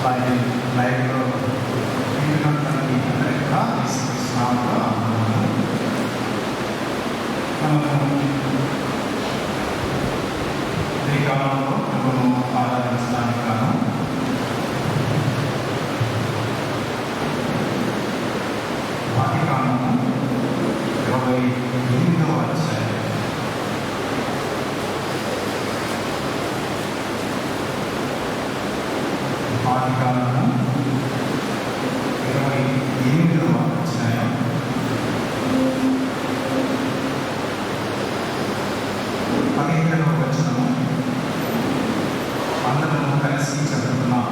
అలాగే లైవ్లో వింటున్నటువంటి అందరికీ కూడా యేసుక్రీస్తునామములో మనము ఈ కాలంలో ప్రభువును ఆరాధించడానికి గాను ఆదికాండము 28వ అధ్యాయం ఆదికాండము 28వ అధ్యాయం 15వ వచనము అందరము కలిసి చదువుతున్నాం.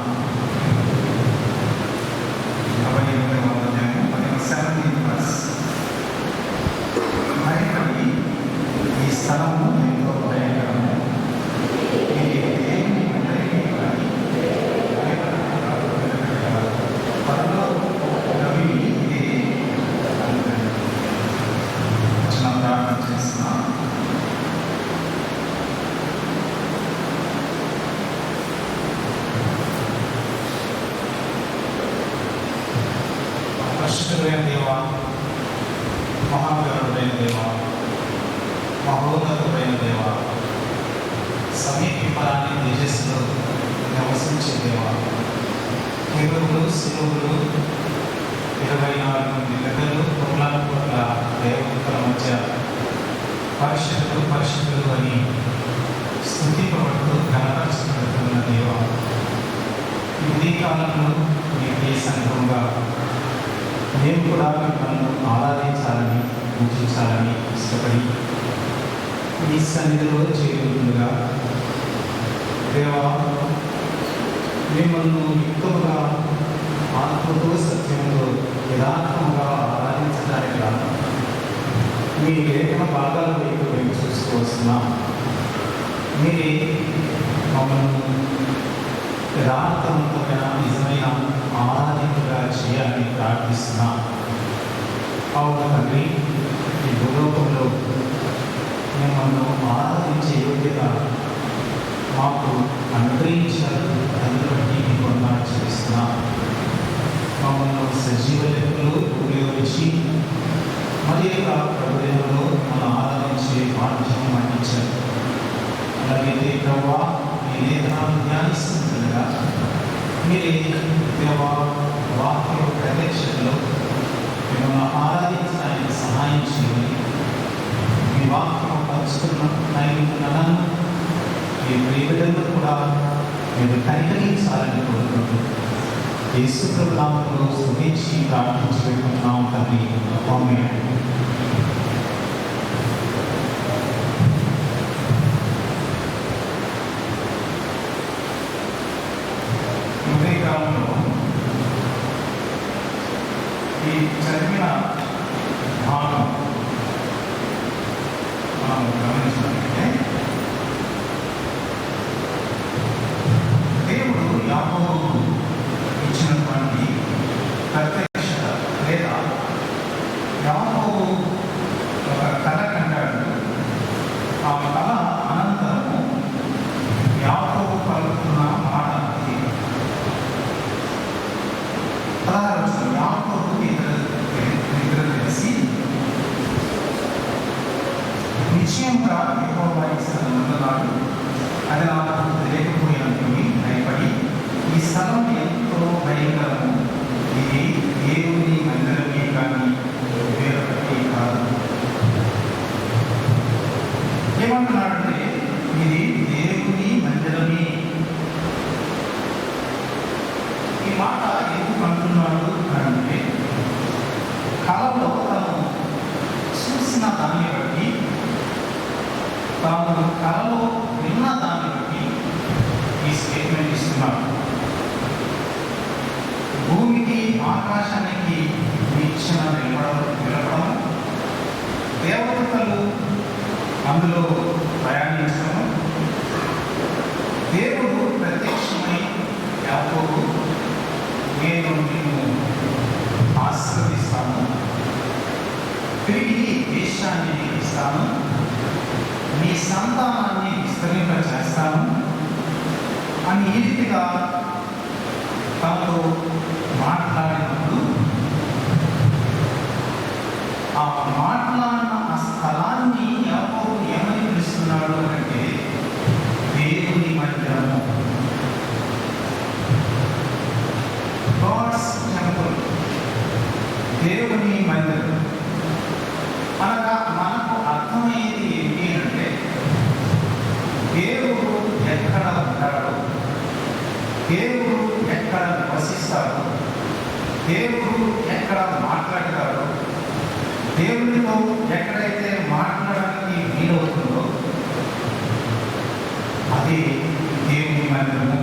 28వ అధ్యాయం 17th verse. భయపడి ఈ స్థలము ఎంతో భయంకరము, ఇది దేవుని మందిరమే కానీ చిన్న ప్రార్థన చేస్తున్నాం. పరిశుద్ధుడైన దేవా, మహాగణుడైన దేవా, మహోన్నతుడైన దేవా, సమీపరాన్ని తేజస్సులో నివసించే దేవా, కెరూబులు, శిలువలు, 24 గంటలు కోట్ల దేవతల మధ్య పరిశుద్ధులు పరిశుద్ధులు అని స్తుతింపబడుతూ ఘనపరచబడుతున్న దేవా, ఈ కాలంలో మీ సంఘంగా మేము కూడా మిమ్మల్ని ఆరాధించాలని పూజించాలని ఇష్టపడి ఈ సన్నిధిలో చేరుతుండగా దేవా, మిమ్మల్ని యుక్తముగా ఆత్మతో సత్యంలో యథార్థముగా ఆరాధించడానికి కాదు మీ లేఖన భాగాల వైపు మేము చూస్తూ వస్తున్నాం. మీరే మమ్మల్ని యథార్థవంతమైన నిజమైన ఆరాధికులుగా చేయాలని ప్రార్థిస్తున్నాం. అవును తండ్రి, ఈ భూలోకంలో మిమ్మల్ని ఆరాధించే యోగ్యత మాకు అనుగ్రహించారు. దాన్ని బట్టి మీకు వందనాలు చెల్లిస్తున్నాం. మమ్మల్ని సజీవ లెక్కలు ఉపయోగించి మరి యొక్క ప్రభుత్వంలో మనం ఆరాధించే భాగ్యం అందించారు. అలాగైతే ప్రభావ మీ లేఖనాలను ధ్యానిస్తుండగా మీరే వాక్య ప్రత్యక్షతలో మిమ్మల్ని ఆరాధించడానికి సహాయం చేయాలి. మీ వాక్యం పంచుకున్న నన్ను మీ ప్రియబిడ్డలను కూడా మీరు కనికరించాలని కోరుకుంటూ యేసు ప్రభు నామములో స్తుతించి ప్రార్థించుకుంటున్నాం తండ్రి. ఆమేన్. కాలంలో ఈ చదివిన భాగం మనం గమనించినట్లయితే దేవుడు యాకోబుకు ఇచ్చినటువంటి ప్రత్యక్షత లేదా యాకోబు ఒక కథ కంటాడు. ఆ కథ అనంతరము యాకోబు పలుకుతున్న మాట యాకోబు నిద్ర తెలిసి నిశ్చయంగా యెహోవా ఇస్తున్నాడు, అది నాకు తెలియకపోయినప్పుడు భయపడి ఈ స్థలం ఎంతో భయంకరము, ఇది దేవుని మందిరమే కానీ వేరొకటి కాదు. ఏమంటున్నాడంటే ఇది దేవుని మందిరమే. ఈ మాట ఎందుకు అంటున్నాడు అంటే కళలో తను చూసిన దాన్ని బట్టి, తాను కళలో విన్న దాన్ని బట్టి ఈ స్టేట్మెంట్ ఇస్తున్నాడు. భూమికి ఆకాశానికి వీక్షణ నిలబడం, దేవతలు అందులో ప్రయాణించడం, దేవుడు ప్రత్యక్షమై యాకోబు నేను నిన్ను ఆశీర్వదిస్తాను, తిరిగి దేశాన్ని ఇస్తాను, నీ సంతానాన్ని విస్తరింపచేస్తాను అని ఈ రీతిగా తనతో మాట్లాడినప్పుడు ఆ మాట్లాడిన ఆ స్థలాన్ని యాకోబు ఏమని పిలుస్తున్నాడు అంటే దేవుని మందిరము, గాడ్స్ టెంపుల్, దేవుని మందిరం. అనగా మనకు అర్థమయ్యేది ఏంటి అంటే దేవుడు ఎక్కడ ఉంటాడు, దేవుడు ఎక్కడ నివసిస్తాడు, దేవుడు ఎక్కడ మాట్లాడతాడు, దేవుడితో ఎక్కడైతే మాట్లాడడానికి వీలవుతుందో అది దేవుని మందిరము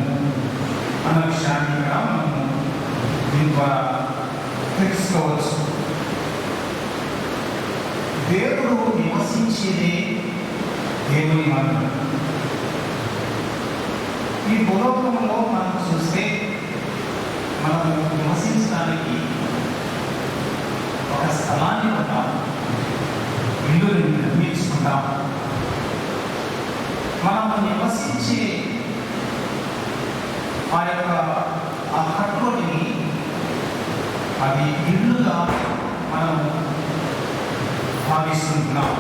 అన్న విషయాన్ని ఇక్కడ మనము దీని ద్వారా తెలుసుకోవచ్చు. దేవుడు నివసించేది దేవుని మందిరం. ఈ భూలోకంలో మనం చూస్తే మనము నివసించడానికి ఒక స్థలాన్ని ఉంటాం, ఇల్లుని నిర్మించుకుంటాం. మనము నివసించే ఆ యొక్క ఆ కట్టుని అది ఇల్లుగా మనము భావిస్తున్నాం.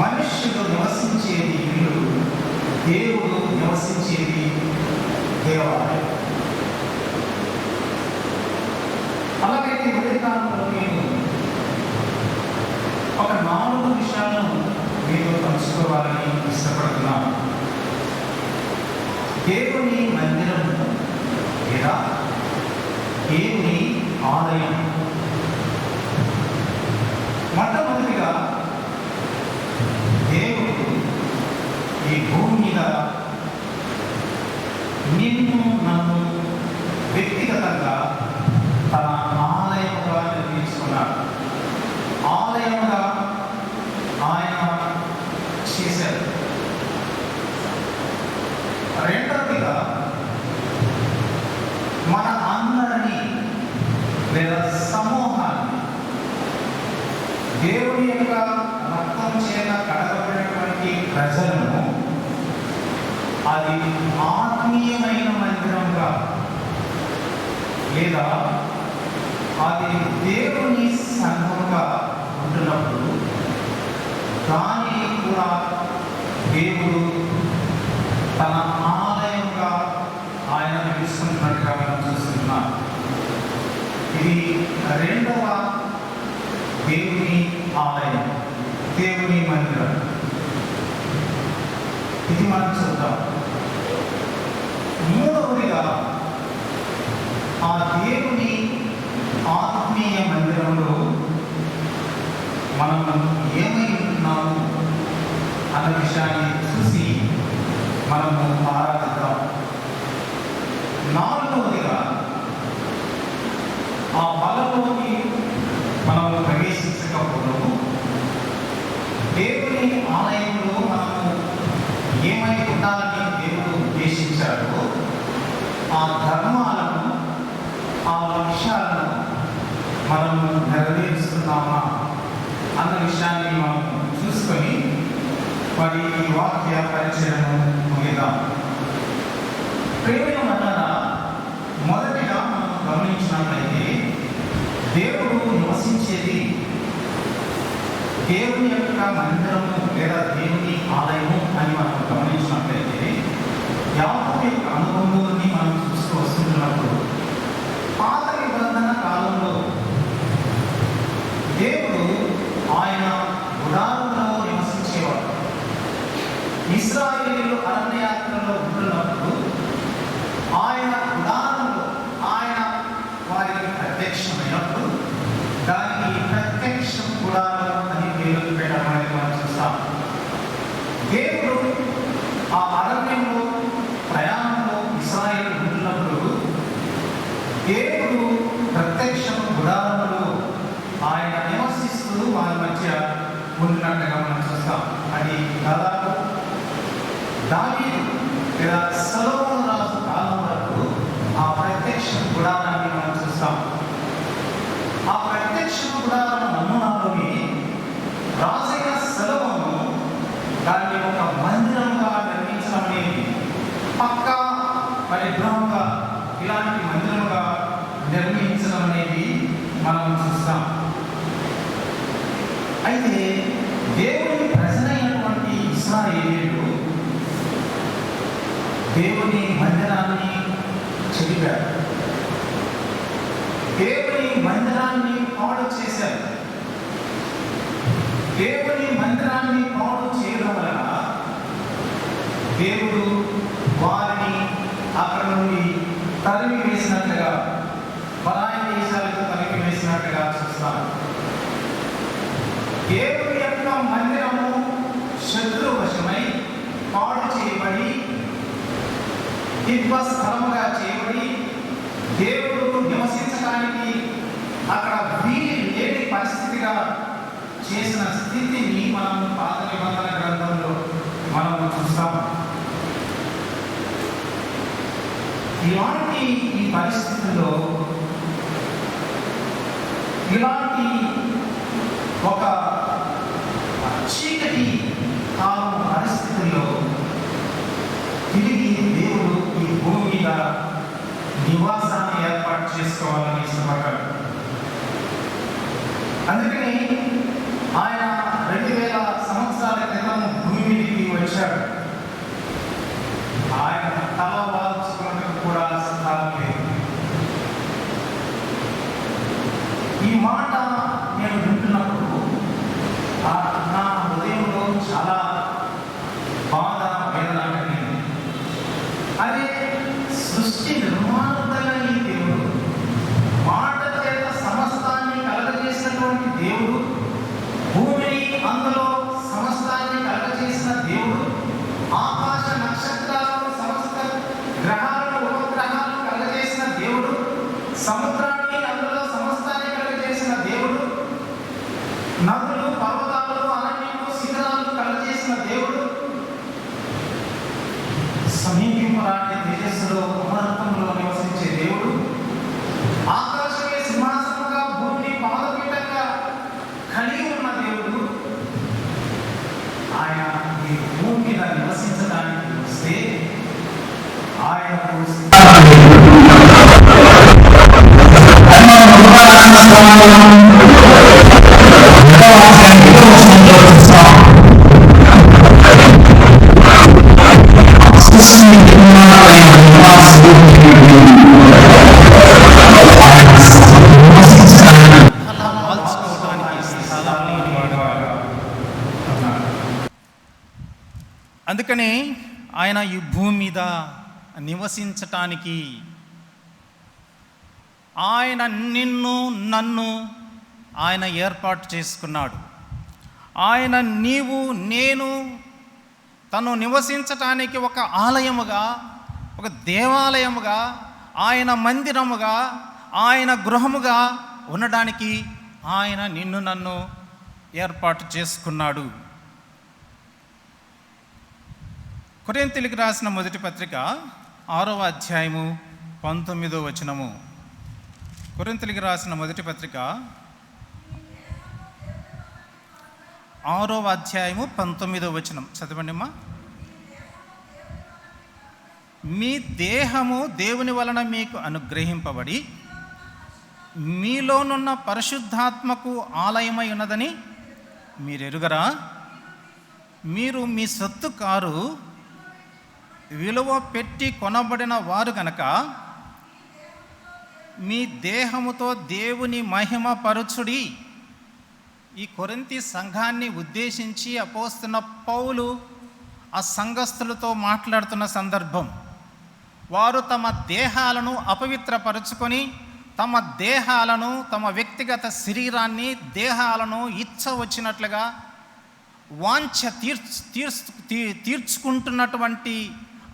మనుష్యుడు నివసించేది ఇల్లు, దేవుడు నివసించేది దేవాలయం. అలాగైతే ఉదయకాలంలో నేను ఒక 4 విషయాలను మీతో పంచుకోవాలని ఇష్టపడుతున్నాను. దేవుని మందిరము లేదా దేవుని ఆలయం. మొట్టమొదటిగా దేవుడు ఈ భూమి మీద నిన్ను నన్ను వ్యక్తిగతంగా తన ఆలయముగా నిర్మించుకున్నాడు. ఆలయముగా ఆయన చేశారు. రెండవదిగా మన అందరినీ లేదా సమూహాన్ని దేవుని యొక్క రక్తం చేత కడగబడినటువంటి ప్రజలను అది ఆత్మీయమైన మందిరంగా లేదా అది దేవుని సంఘంగా ఉంటున్నప్పుడు దానిని కూడా దేవుడు తన ఆలయంగా ఆయన పిలుస్తున్నట్టుగా మనం చూస్తున్నాం. ఇది రెండవ దేవుని ఆలయం, దేవుని మందిరం. ఇది మనం చూద్దాం. మూడవదిగా ఆ దేవుని ఆత్మీయ మందిరంలో మనం ఏమై ఉంటున్నాము అన్న విషయాన్ని చూసి మనము ఆరాధిద్దాం. నాలుగవదిగా ఆ బలలోకి మనము ప్రవేశించకపోవడము, దేవుని ఆలయంలో మనము ఏమై ఉండాలని దేవుడు ఉద్దేశించాడో ఆ ధర్మాలను, ఆ లక్ష్యాలను మనము నెరవేరుస్తున్నామా అన్న విషయాన్ని మనం చూసుకొని మరి ఈ వాక్య పరిచయను ముగిద్దాం. ప్రేమ వలన మొదటిగా మనం గమనించినట్లయితే దేవుడు నివసించేది దేవుని యొక్క మందిరము లేదా దేవుని ఆలయము అని మనం గమనించినట్లయితే యాకోబు యొక్క అనుభవాన్ని మనం చూస్తూ వస్తున్నప్పుడు పాత నిబంధన కాలంలో దేవుడు ఆయన గుడారంలో నివసించేవాడు. ఇశ్రాయేలీయులు అరణ్యయాత్రలో ఉంటున్నప్పుడు ఆయన గుడారంలో ఆయన వారికి ప్రత్యక్షమైనప్పుడు దానికి ప్రత్యక్ష గుడారం అని పేరు పెట్టడం అనేది మనం చూస్తాం. దేవుడు ఆ అరణ్యంలో ప్రయాణంలో ఇశ్రాయేలు ఉంటున్నప్పుడు దేవుడు ప్రత్యక్ష గుడారంలో ఆయన నివసిస్తూ వారి మధ్య ఉన్నట్టుగా మనం చూస్తాం. అది దాదాపు దావీదు లేదా సొలొమోను రాజు కాలం వరకు ఆ ప్రత్యక్ష గుడారాన్ని మనం చూస్తాం. ఆ ప్రత్యక్ష గుడారం నమూనాలోని రాజైన సొలొమోను దాన్ని ఒక మందిరంగా నిర్మించడం అనేది పక్కా పరిభ్రమంగా ఇలాంటి మందిరముగా నిర్మించడం అనేది మనం చూస్తాం. అయితే దేవుని ప్రజలైనటువంటి ఇశ్రాయేలీయులు దేవుని మందిరాన్ని చెడిపారు, దేవుని మందిరాన్ని పాడు చేశారు. దేవుని మందిరాన్ని పాడు చేయడం వలన దేవుడు వారిని అక్కడ నుండి తరిమి వేసినట్లుగా, పరాయి దేశాలకు తరిమి వేసినట్లుగా చూస్తాం. దేవుని యొక్క మందిరము శత్రువశమై పాడు చేయబడి, దివ్య స్థలముగా చేయబడి, దేవుడు నివసించడానికి అక్కడ వీలు లేని పరిస్థితిగా చేసిన స్థితిని మనం పాత నిబంధన గ్రంథంలో మనం చూస్తాం. ఇలాంటి ఈ పరిస్థితుల్లో, ఇలాంటి ఒక చీకటి కాలం పరిస్థితుల్లో తిరిగి దేవుడు ఈ భూమి మీద నివాసాన్ని ఏర్పాటు చేసుకోవాలని ఇష్టపడ్డాడు. అందుకని ఆయన 2000 సంవత్సరాల క్రితం భూమి మీదకి వచ్చాడు. ఆయన తల వాల్చుకోవడానికి కూడా స్థలం లేదు. ఈ మాట నేను వింటున్నప్పుడు నా హృదయంలో చాలా బాధ, వేదన కలిగింది. అదే సృష్టి నిర్మాణమైన ఈ దేవుడు, మాట చేత సమస్తాన్ని కలగజేసినటువంటి దేవుడు, భూమిని అందులో సమస్తాన్ని కలగజేసిన దేవుడు, ఆకాశ నక్షత్రాలను సమస్త గ్రహాలను ఉపగ్రహాలను కలగజేసిన దేవుడు, సముద్రాన్ని అందులో సమస్తాన్ని కలగజేసిన దేవుడు, నదులు పర్వతాలు అరణ్యము శిఖరాలను కలగజేసిన దేవుడు, సమీపింపరాని తేజస్సులో ఉన్నతంలో నివసించే దేవుడు, ఆకాశమే సింహాసనముగా భూమిని పాదపీఠంగా కలిగి ఉన్న దేవుడు, ఆయన ఈ భూమి మీద నివసించడానికి వస్తే ఆయనకు అందుకని ఆయన ఈ భూమి మీద నివసించటానికి ఆయన నిన్ను నన్ను ఆయన ఏర్పాటు చేసుకున్నాడు. ఆయన నీవు నేను తను నివసించటానికి ఒక ఆలయముగా, ఒక దేవాలయముగా, ఆయన మందిరముగా, ఆయన గృహముగా ఉండడానికి ఆయన నిన్ను నన్ను ఏర్పాటు చేసుకున్నాడు. కొరింథీయులకు రాసిన మొదటి పత్రిక 6వ అధ్యాయము 19వ వచనము. కొరింథీయులకు రాసిన మొదటి పత్రిక 6వ అధ్యాయము 19వ వచనం చదవండి అమ్మా. మీ దేహము దేవుని వలన మీకు అనుగ్రహింపబడి మీలోనున్న పరిశుద్ధాత్మకు ఆలయమై ఉన్నదని మీరు ఎరుగరా? మీరు మీ సొత్తు కారు, విలువ పెట్టి కొనబడిన వారు కనుక మీ దేహముతో దేవుని మహిమ పరుచుడి. ఈ కొరింథీ సంఘాన్ని ఉద్దేశించి అపోస్తున్న పౌలు ఆ సంఘస్థులతో మాట్లాడుతున్న సందర్భం. వారు తమ దేహాలను అపవిత్రపరుచుకొని, తమ దేహాలను, తమ వ్యక్తిగత శరీరాన్ని, దేహాలను ఇచ్చ వచ్చినట్లుగా వాంఛ తీర్చుకుంటున్నటువంటి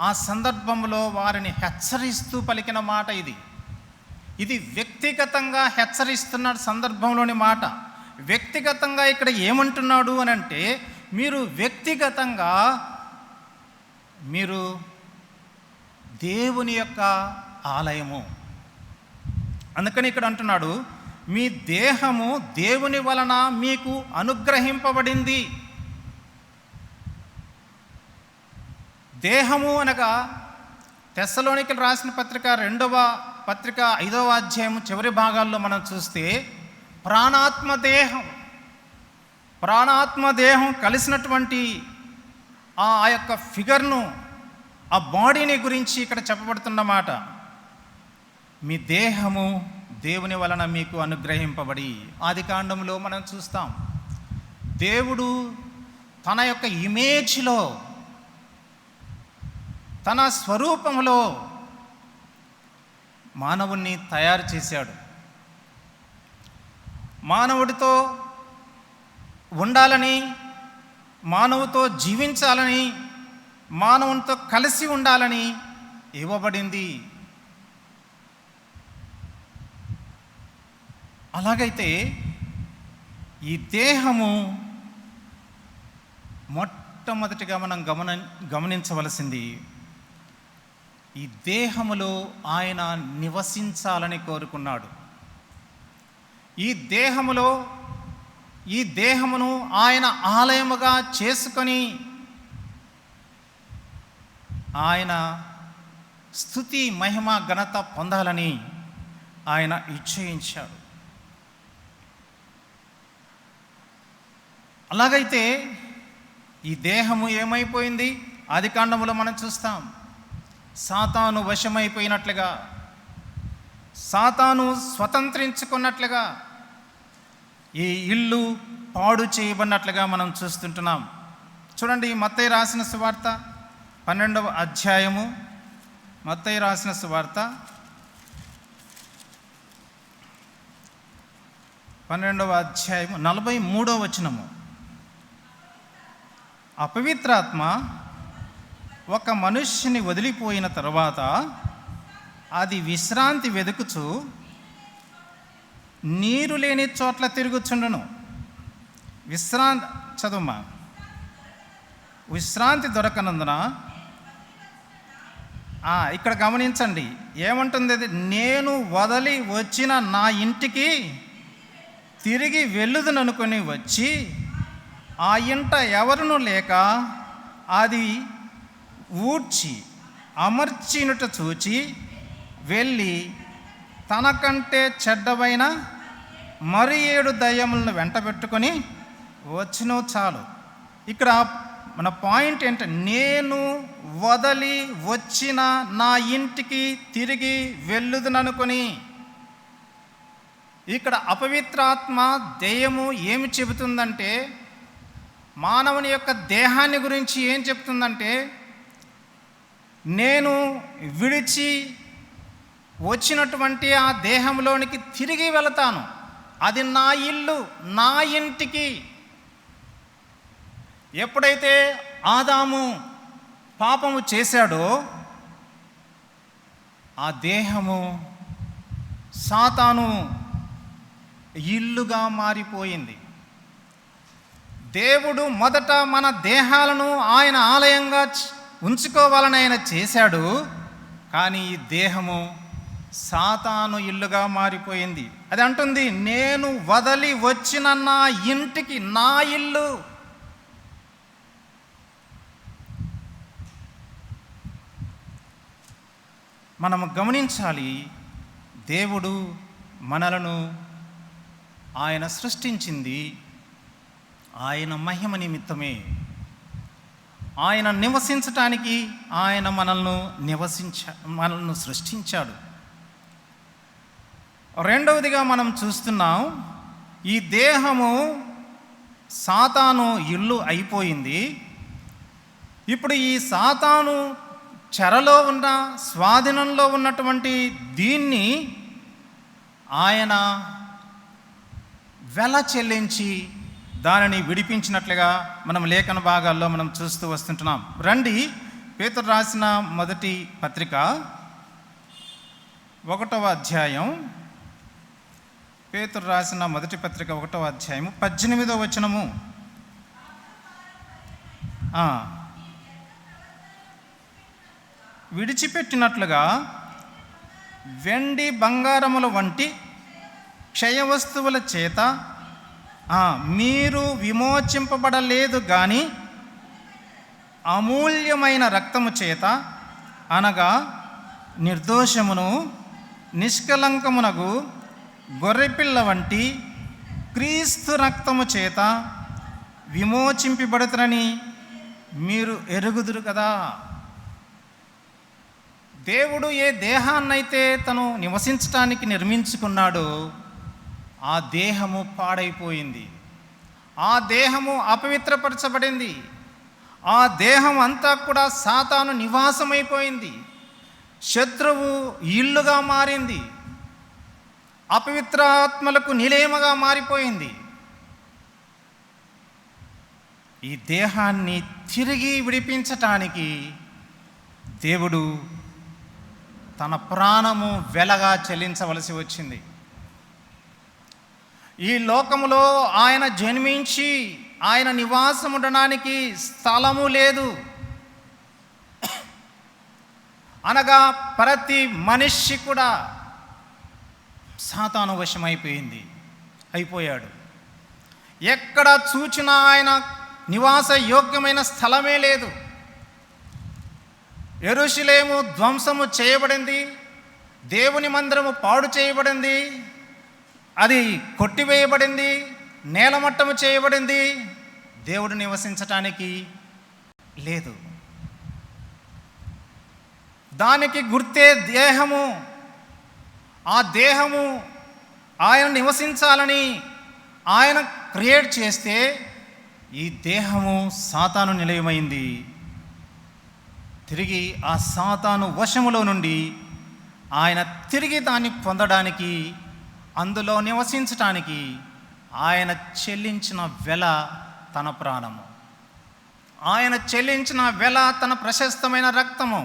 ఆ సందర్భంలో వారిని హెచ్చరిస్తూ పలికిన మాట ఇది. ఇది వ్యక్తిగతంగా హెచ్చరిస్తున్న సందర్భంలోని మాట. వ్యక్తిగతంగా ఇక్కడ ఏమంటున్నాడు అని అంటే, మీరు వ్యక్తిగతంగా మీరు దేవుని యొక్క ఆలయము. అందుకని ఇక్కడ అంటున్నాడు, మీ దేహము దేవుని వలన మీకు అనుగ్రహింపబడింది. దేహము అనగా తెస్సలోనికలు రాసిన పత్రిక 2వ పత్రిక 5వ అధ్యాయం చివరి భాగాల్లో మనం చూస్తే ప్రాణాత్మ దేహం కలిసినటువంటి ఆ యొక్క ఫిగర్ను, ఆ బాడీని గురించి ఇక్కడ చెప్పబడుతున్నమాట. మీ దేహము దేవుని వలన మీకు అనుగ్రహింపబడి, ఆదికాండంలో మనం చూస్తాం దేవుడు తన యొక్క ఇమేజ్లో, తన స్వరూపంలో మానవుణ్ణి తయారు చేశాడు. మానవుడితో ఉండాలని, మానవుతో జీవించాలని, మానవునితో కలిసి ఉండాలని ఇవ్వబడింది. అలాగైతే ఈ దేహము మొట్టమొదటిగా మనం గమనించవలసింది, ఈ దేహములో ఆయన నివసించాలని కోరుకున్నాడు. ఈ దేహమును ఆయన ఆలయముగా చేసుకొని ఆయన స్తుతి, మహిమ, ఘనత పొందాలని ఆయన ఇచ్ఛయించాడు. అలాగైతే ఈ దేహము ఏమైపోయింది? ఆదికాండములో మనం చూస్తాం, సాతాను వశమైపోయినట్లుగా, సాతాను స్వతంత్రించుకున్నట్లుగా, ఈ ఇల్లు పాడు చేయబడినట్లుగా మనం చూస్తుంటున్నాం. చూడండి, మత్తయి రాసిన సువార్త 12వ అధ్యాయము, మత్తయి రాసిన సువార్త 12వ అధ్యాయము 43వ వచనము. అపవిత్రాత్మ ఒక మనుష్యుని వదిలిపోయిన తరువాత అది విశ్రాంతి వెదుకుచు నీరు లేని చోట్ల తిరుగుచుండును. విశ్రాంతి దొరకనందున, ఇక్కడ గమనించండి ఏమంటుంది అది, నేను వదిలి వచ్చిన నా ఇంటికి తిరిగి వెళ్ళుదుననుకొని వచ్చి ఆ ఇంట ఎవరును లేక అది ఊడ్చి అమర్చినుట చూచి వెళ్ళి తనకంటే చెడ్డవైన మరి 7 దయ్యములను వెంట పెట్టుకొని వచ్చినో చాలు. ఇక్కడ మన పాయింట్ ఏంటంటే, నేను వదిలి వచ్చిన నా ఇంటికి తిరిగి వెళ్ళుదుననుకొని. ఇక్కడ అపవిత్రాత్మ దెయ్యము ఏమి చెబుతుందంటే, మానవుని యొక్క దేహాన్ని గురించి ఏం చెప్తుందంటే, నేను విడిచి వచ్చినటువంటి ఆ దేహంలోనికి తిరిగి వెళతాను, అది నా ఇల్లు, నా ఇంటికి. ఎప్పుడైతే ఆదాము పాపము చేశాడో ఆ దేహము సాతాను ఇల్లుగా మారిపోయింది. దేవుడు మొదట మన దేహాలను ఆయన ఆలయంగా ఉంచుకోవాలని ఆయన చేశాడు, కానీ ఈ దేహము సాతాను ఇల్లుగా మారిపోయింది. అది అంటుంది, నేను వదిలి వచ్చిన నా ఇంటికి, నా ఇల్లు. మనము గమనించాలి, దేవుడు మనలను ఆయన సృష్టించింది ఆయన మహిమ నిమిత్తమే. ఆయన నివసించటానికి ఆయన మనల్ని సృష్టించాడు. రెండవదిగా మనం చూస్తున్నాం, ఈ దేహము సాతాను ఇల్లు అయిపోయింది. ఇప్పుడు ఈ సాతాను చెరలో ఉన్న, స్వాధీనంలో ఉన్నటువంటి దీన్ని ఆయన వెల చెల్లించి దానిని విడిపించినట్లుగా మనం లేఖన భాగాల్లో మనం చూస్తూ వస్తుంటున్నాం. రండి, పేతురు రాసిన మొదటి పత్రిక 1వ అధ్యాయం, పేతురు రాసిన మొదటి పత్రిక 1వ అధ్యాయం 18వ వచనము. విడిచిపెట్టినట్లుగా వెండి బంగారముల వంటి క్షయ వస్తువుల చేత మీరు విమోచింపబడలేదు కానీ అమూల్యమైన రక్తము చేత, అనగా నిర్దోషమును నిష్కలంకమునగు గొర్రెపిల్ల వంటి క్రీస్తు రక్తము చేత విమోచింపబడుతురని మీరు ఎరుగుదురు కదా. దేవుడు ఏ దేహాన్నైతే తను నివసించటానికి నిర్మించుకున్నాడో ఆ దేహము పాడైపోయింది, ఆ దేహము అపవిత్రపరచబడింది, ఆ దేహం అంతా కూడా సాతాను నివాసమైపోయింది, శత్రువు ఇల్లుగా మారింది, అపవిత్రాత్మలకు నిలయముగా మారిపోయింది. ఈ దేహాన్ని తిరిగి విడిపించటానికి దేవుడు తన ప్రాణము వెలగా చెల్లించవలసి వచ్చింది. ఈ లోకములో ఆయన జన్మించి ఆయన నివాసం ఉండడానికి స్థలము లేదు. అనగా ప్రతి మనిషి కూడా సాతాను అయిపోయాడు. ఎక్కడ చూచినా ఆయన నివాస యోగ్యమైన స్థలమే లేదు. యెరూషలేము ధ్వంసము చేయబడింది, దేవుని మందిరము పాడు చేయబడింది, అది కొట్టివేయబడింది, నేలమట్టము చేయబడింది. దేవుడు నివసించటానికి లేదు. దానికి గుర్తే దేహము. ఆ దేహము ఆయన నివసించాలని ఆయన క్రియేట్ చేస్తే ఈ దేహము సాతాను నిలయమైంది. తిరిగి ఆ సాతాను వశములో నుండి ఆయన తిరిగి దాన్ని పొందడానికి, అందులో నివసించటానికి ఆయన చెల్లించిన వెల తన ప్రాణము, ఆయన చెల్లించిన వెల తన ప్రశస్తమైన రక్తము.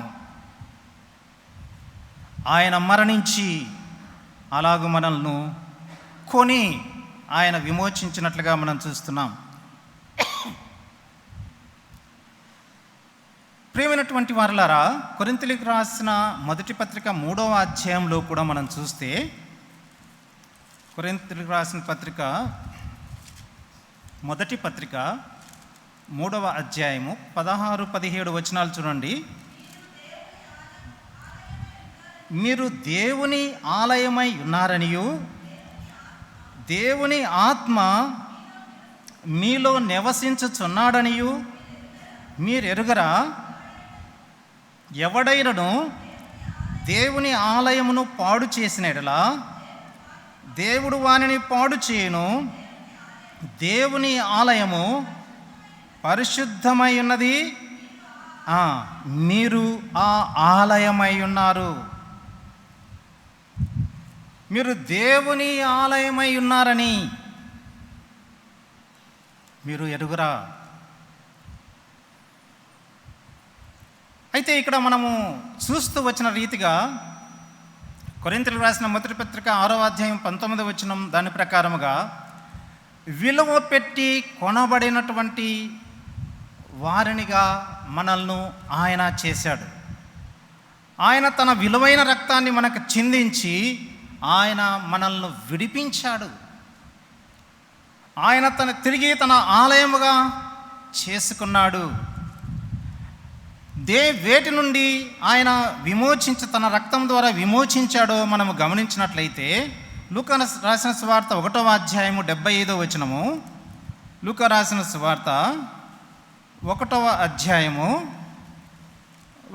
ఆయన మరణించి అలాగూ మనల్ని కొని ఆయన విమోచించినట్లుగా మనం చూస్తున్నాం. ప్రియమైనటువంటి వారలారా, కొరింథీయులకు రాసిన మొదటి పత్రిక 3వ అధ్యాయంలో కూడా మనం చూస్తే, కొరింథీయులకు రాసిన పత్రిక మొదటి పత్రిక 3వ అధ్యాయము 16-17 వచనాలు చూడండి. మీరు దేవుని ఆలయమై ఉన్నారనియు దేవుని ఆత్మ మీలో నివసించుచున్నాడనియు మీరు ఎరుగరా? ఎవడైనను దేవుని ఆలయమును పాడు చేసిన యెడల దేవుడు వానిని పాడు చేయును. దేవుని ఆలయము పరిశుద్ధమై ఉన్నది, మీరు ఆ ఆలయమై ఉన్నారు. మీరు దేవుని ఆలయమై ఉన్నారని మీరు ఎరుగురా? అయితే ఇక్కడ మనము చూస్తూ వచ్చిన రీతిగా కొరింథీయులకు రాసిన మొదటి పత్రిక 6వ అధ్యాయం 19వ వచనం దాని ప్రకారముగా విలువ పెట్టి కొనబడినటువంటి వారినిగా మనల్ని ఆయన చేశాడు. ఆయన తన విలువైన రక్తాన్ని మనకు చిందించి ఆయన మనల్ని విడిపించాడు. ఆయన తిరిగి తన ఆలయముగా చేసుకున్నాడు. వేటి నుండి ఆయన తన రక్తం ద్వారా విమోచించాడో మనము గమనించినట్లయితే, లూకా రాసిన సువార్త 1వ అధ్యాయము 75వ వచనము, లూకా రాసిన సువార్త 1వ అధ్యాయము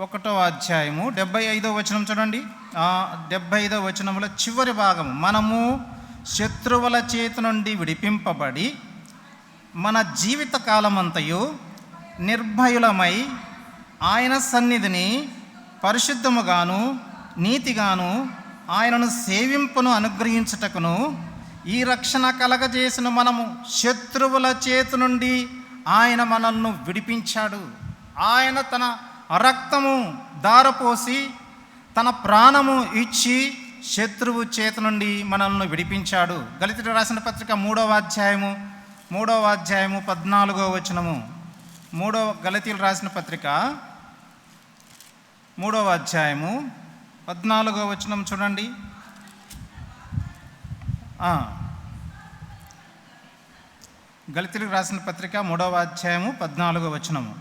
75వ వచనం చూడండి. 75వ వచనంలో చివరి భాగము, మనము శత్రువుల చేతి నుండి విడిపింపబడి మన జీవిత కాలమంతయు నిర్భయులమై ఆయన సన్నిధిని పరిశుద్ధముగాను నీతిగాను ఆయనను సేవింపును అనుగ్రహించుటకును ఈ రక్షణ కలగజేసిన మనము శత్రువుల చేతి నుండి ఆయన మనల్ని విడిపించాడు. ఆయన తన రక్తము ధారపోసి తన ప్రాణము ఇచ్చి శత్రువు చేతి నుండి మనల్ని విడిపించాడు. గళితీయులకు రాసిన పత్రిక 3వ అధ్యాయము 14వ వచనము, గళితీయులకు రాసిన పత్రిక 3వ అధ్యాయము 14వ వచనం చూడండి. గళితీయులకు రాసిన పత్రిక 3వ అధ్యాయము 14వ వచనము,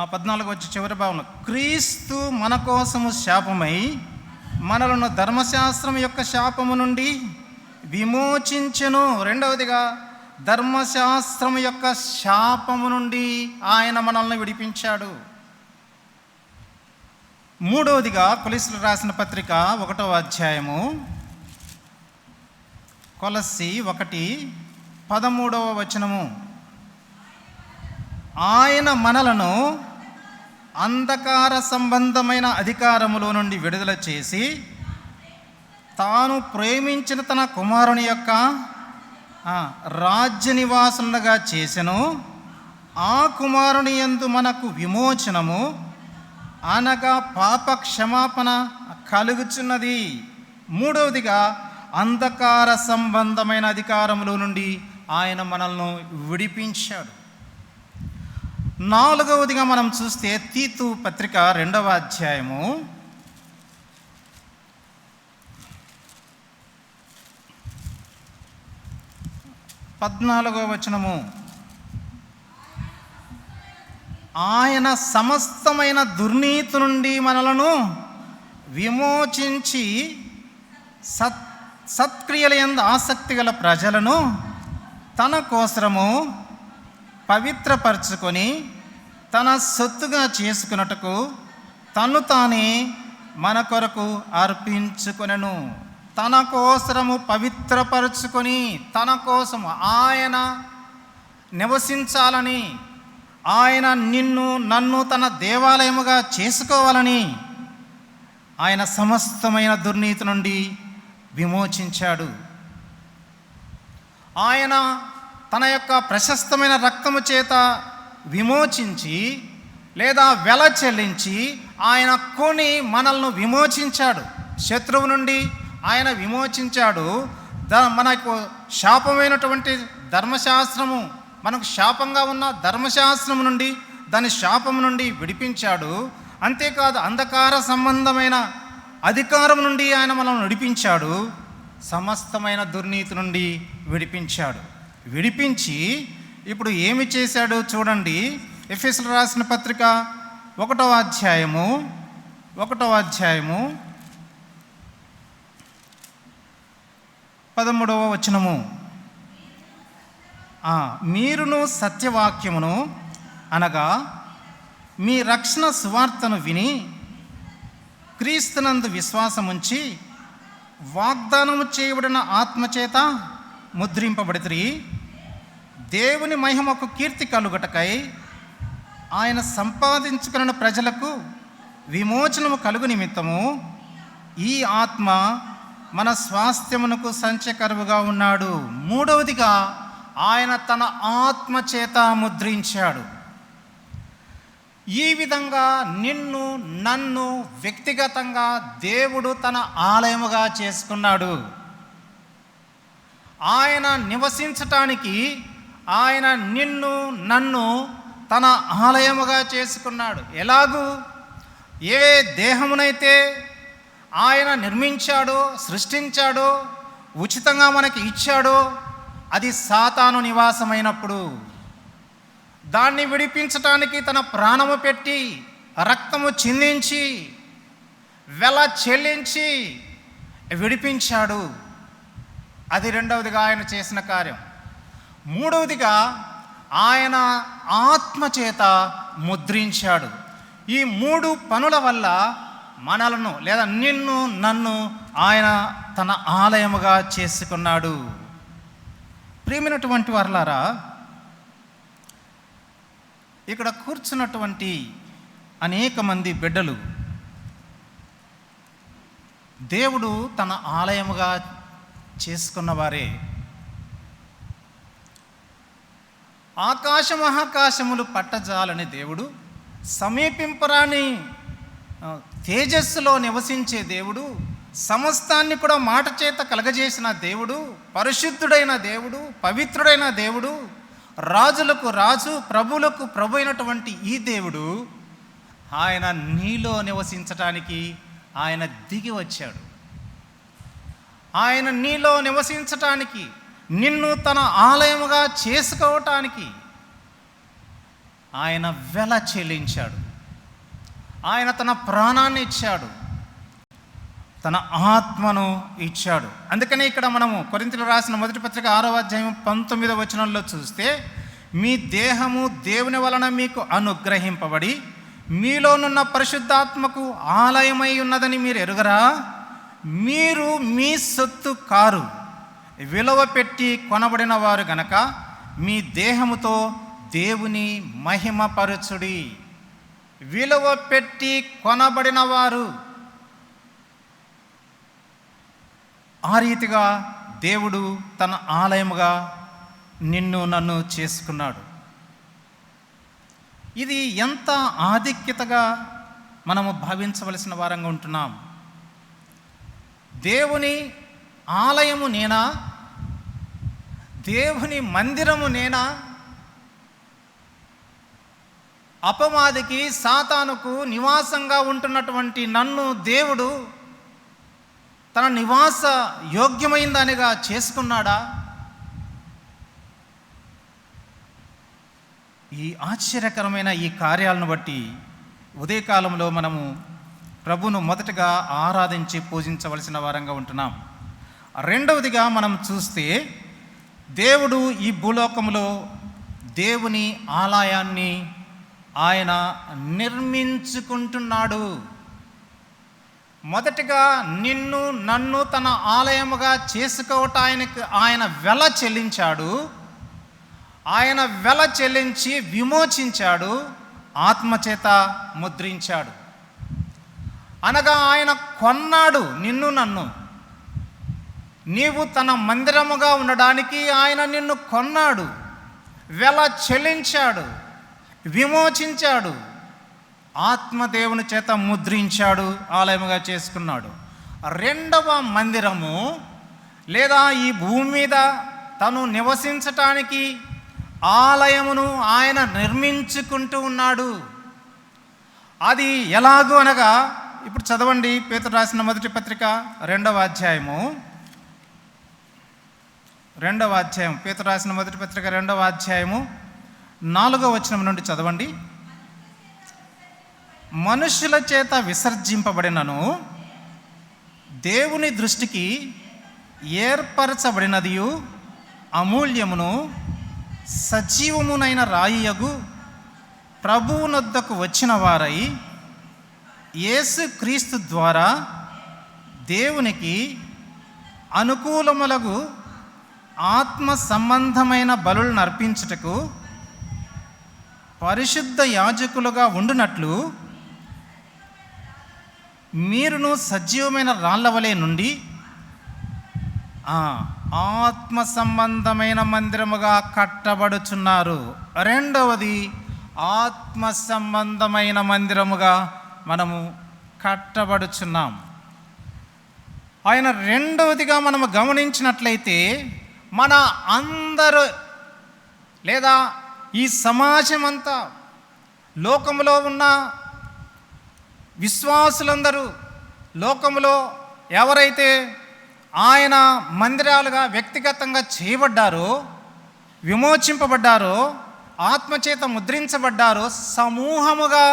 14 వచ్చి చివరి భావన, క్రీస్తు మన కోసము శాపమై మనలను ధర్మశాస్త్రం యొక్క శాపము నుండి విమోచించెను. రెండవదిగా ధర్మశాస్త్రం యొక్క శాపము నుండి ఆయన మనల్ని విడిపించాడు. మూడవదిగా కొలస్సీలకు రాసిన పత్రిక 1వ అధ్యాయము, కొలస్సీ 1:13 వచనము, ఆయన మనలను అంధకార సంబంధమైన అధికారములో నుండి విడుదల చేసి తాను ప్రేమించిన తన కుమారుని యొక్క రాజ్య నివాసులుగా చేసెను. ఆ కుమారుని యందు మనకు విమోచనము అనగా పాప క్షమాపణ కలుగుచున్నది. మూడవదిగా అంధకార సంబంధమైన అధికారములో నుండి ఆయన మనల్ని విడిపించాడు. నాలుగవదిగా మనం చూస్తే తీతు పత్రిక 2వ అధ్యాయము 14వ వచనము, ఆయన సమస్తమైన దుర్నీతి నుండి మనలను విమోచించి సత్క్రియల యందు ఆసక్తి గల ప్రజలను తన కోసము పవిత్రపరచుకొని తన సొత్తుగా చేసుకున్నట్టుకు తను తానే మన కొరకు అర్పించుకొనెను. తన కోసము పవిత్రపరచుకొని తన కోసము ఆయన నివసించాలని, ఆయన నిన్ను నన్ను తన దేవాలయముగా చేసుకోవాలని ఆయన సమస్తమైన దుర్నీతి నుండి విమోచించాడు. ఆయన తన యొక్క ప్రశస్తమైన రక్తము చేత విమోచించి లేదా వెల చెల్లించి ఆయన కొని మనల్ని విమోచించాడు. శత్రువు నుండి ఆయన విమోచించాడు. మనకు శాపమైనటువంటి ధర్మశాస్త్రము, మనకు శాపంగా ఉన్న ధర్మశాస్త్రము నుండి, దాని శాపము నుండి విడిపించాడు. అంతేకాదు అంధకార సంబంధమైన అధికారం నుండి ఆయన మనల్ని విడిపించాడు. సమస్తమైన దుర్నీతి నుండి విడిపించాడు. విడిపించి ఇప్పుడు ఏమి చేశాడు చూడండి. ఎఫెసీయులకు రాసిన పత్రిక 1వ అధ్యాయము 13వ వచనము, మీరును సత్యవాక్యమును అనగా మీ రక్షణ సువార్తను విని క్రీస్తునందు విశ్వాసముంచి వాగ్దానము చేయబడిన ఆత్మచేత ముద్రింపబడితిరి. దేవుని మహిమకు కీర్తి కలుగుటకై ఆయన సంపాదించుకున్న ప్రజలకు విమోచనము కలుగు నిమిత్తము ఈ ఆత్మ మన స్వాస్థ్యమునకు సంచకరువుగా ఉన్నాడు. మూడవదిగా ఆయన తన ఆత్మ చేత ముద్రించాడు. ఈ విధంగా నిన్ను నన్ను వ్యక్తిగతంగా దేవుడు తన ఆలయముగా చేసుకున్నాడు. ఆయన నివసించటానికి ఆయన నిన్ను నన్ను తన ఆలయముగా చేసుకున్నాడు. ఎలాగూ ఏ దేహమునైతే ఆయన నిర్మించాడో, సృష్టించాడో, ఉచితంగా మనకి ఇచ్చాడో అది సాతాను నివాసమైనప్పుడు దాన్ని విడిపించటానికి తన ప్రాణము పెట్టి రక్తము చిందించి వెల చెల్లించి విడిపించాడు. అది రెండవదిగా ఆయన చేసిన కార్యం. మూడవదిగా ఆయన ఆత్మచేత ముద్రించాడు. ఈ మూడు పనుల వల్ల మనలను లేదా నిన్ను నన్ను ఆయన తన ఆలయముగా చేసుకున్నాడు. ప్రియమైనటువంటి వారలారా, ఇక్కడ కూర్చున్నటువంటి అనేక మంది బిడ్డలు దేవుడు తన ఆలయముగా చేసుకున్నవారే. ఆకాశ మహాకాశములు పట్టజాలని దేవుడు, సమీపింపరాని తేజస్సులో నివసించే దేవుడు, సమస్తాన్ని కూడా మాట చేత కలగజేసిన దేవుడు, పరిశుద్ధుడైన దేవుడు, పవిత్రుడైన దేవుడు, రాజులకు రాజు, ప్రభువులకు ప్రభు అయినటువంటి ఈ దేవుడు ఆయన నీలో నివసించటానికి ఆయన దిగి వచ్చాడు. ఆయన నీలో నివసించటానికి, నిన్ను తన ఆలయముగా చేసుకోవటానికి ఆయన వెల చెల్లించాడు. ఆయన తన ప్రాణాన్ని ఇచ్చాడు, తన ఆత్మను ఇచ్చాడు. అందుకనే ఇక్కడ మనము కొరింథీయులకు రాసిన మొదటి పత్రిక 6వ అధ్యాయం 19వ వచనంలో చూస్తే, మీ దేహము దేవుని వలన మీకు అనుగ్రహింపబడి మీలోనున్న పరిశుద్ధాత్మకు ఆలయమై ఉన్నదని మీరు ఎరుగరా? మీరు మీ సొత్తు కారు, విలువ పెట్టి కొనబడిన వారు గనక మీ దేహముతో దేవుని మహిమపరచుడి. విలువ పెట్టి కొనబడిన వారు. ఆ రీతిగా దేవుడు తన ఆలయముగా నిన్ను నన్ను చేసుకున్నాడు. ఇది ఎంత ఆధిక్యతగా మనము భావించవలసిన వారంగా ఉంటున్నాం. దేవుని ఆలయము నేనా? దేవుని మందిరము నేనా? అపవాదికి, సాతానుకు నివాసంగా ఉంటున్నటువంటి నన్ను దేవుడు తన నివాస యోగ్యమైన దానిగా చేసుకున్నాడా? ఈ ఆశ్చర్యకరమైన ఈ కార్యాలను బట్టి ఉదయకాలంలో మనము ప్రభును మొదటగా ఆరాధించి పూజించవలసిన వారంగా ఉంటున్నాం. రెండవదిగా మనం చూస్తే, దేవుడు ఈ భూలోకంలో దేవుని ఆలయాన్ని ఆయన నిర్మించుకుంటున్నాడు. మొదటిగా నిన్ను నన్ను తన ఆలయముగా చేసుకోవటానికి ఆయన వెల చెల్లించాడు. ఆయన వెల చెల్లించి విమోచించాడు, ఆత్మచేత ముద్రించాడు. అనగా ఆయన కొన్నాడు నిన్ను నన్ను. నీవు తన మందిరముగా ఉండడానికి ఆయన నిన్ను కొన్నాడు, వెల చెల్లించాడు, విమోచించాడు, ఆత్మదేవుని చేత ముద్రించాడు, ఆలయముగా చేసుకున్నాడు. రెండవ మందిరము లేదా ఈ భూమి మీద తను నివసించటానికి ఆలయమును ఆయన నిర్మించుకుంటూ ఉన్నాడు. అది ఎలాగూ అనగా, ఇప్పుడు చదవండి, పేతురు రాసిన మొదటి పత్రిక 2వ అధ్యాయము, పేతురు రాసిన మొదటి పత్రిక 2వ అధ్యాయము 4వ వచనం నుండి చదవండి. మనుషుల చేత విసర్జింపబడినను దేవుని దృష్టికి ఏర్పరచబడినదియు అమూల్యమును సజీవమునైన రాయియగు ప్రభువునొద్దకు వచ్చిన వారై యేసుక్రీస్తు ద్వారా దేవునికి అనుకూలములగు ఆత్మ సంబంధమైన బలులను అర్పించుటకు పరిశుద్ధ యాజకులుగా ఉండునట్లు మీరును సజీవమైన రాళ్ల వలె నుండి ఆత్మ సంబంధమైన మందిరముగా కట్టబడుచున్నారు. రెండవది, ఆత్మ సంబంధమైన మందిరముగా మనము కట్టబడుచున్నాం. ఆయన రెండవదిగా మనము గమనించినట్లయితే, మన అందరూ లేదా ఈ సమాజమంతా, లోకములో ఉన్న విశ్వాసులందరూ, లోకములో ఎవరైతే ఆయన మందిరాలుగా వ్యక్తిగతంగా చేయబడ్డారో, విమోచింపబడ్డారో, ఆత్మచేత ముద్రించబడ్డారో, సమూహముగా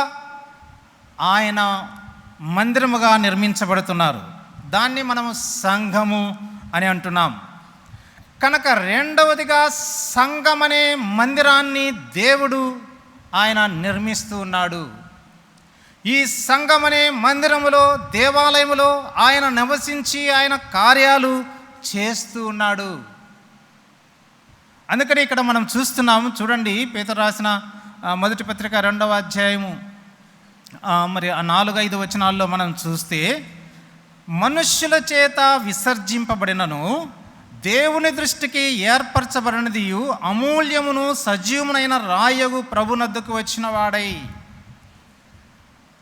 ఆయన మందిరముగా నిర్మించబడుతున్నారు. దాన్ని మనము సంఘము అని అంటున్నాం. కనుక రెండవదిగా సంఘమనే మందిరాన్ని దేవుడు ఆయన నిర్మిస్తూ ఉన్నాడు. ఈ సంఘమనే మందిరములో, దేవాలయములో ఆయన నివసించి ఆయన కార్యాలు చేస్తూ ఉన్నాడు. అందుకని ఇక్కడ మనం చూస్తున్నాము, చూడండి, పేతురు రాసిన మొదటి పత్రిక 2వ అధ్యాయము మరి 4-5 వచనాల్లో మనం చూస్తే, మనుష్యుల చేత విసర్జింపబడినను దేవుని దృష్టికి ఏర్పరచబడినదియు అమూల్యమును సజీవమునైన రాయగు ప్రభునొద్దకు వచ్చిన వాడై.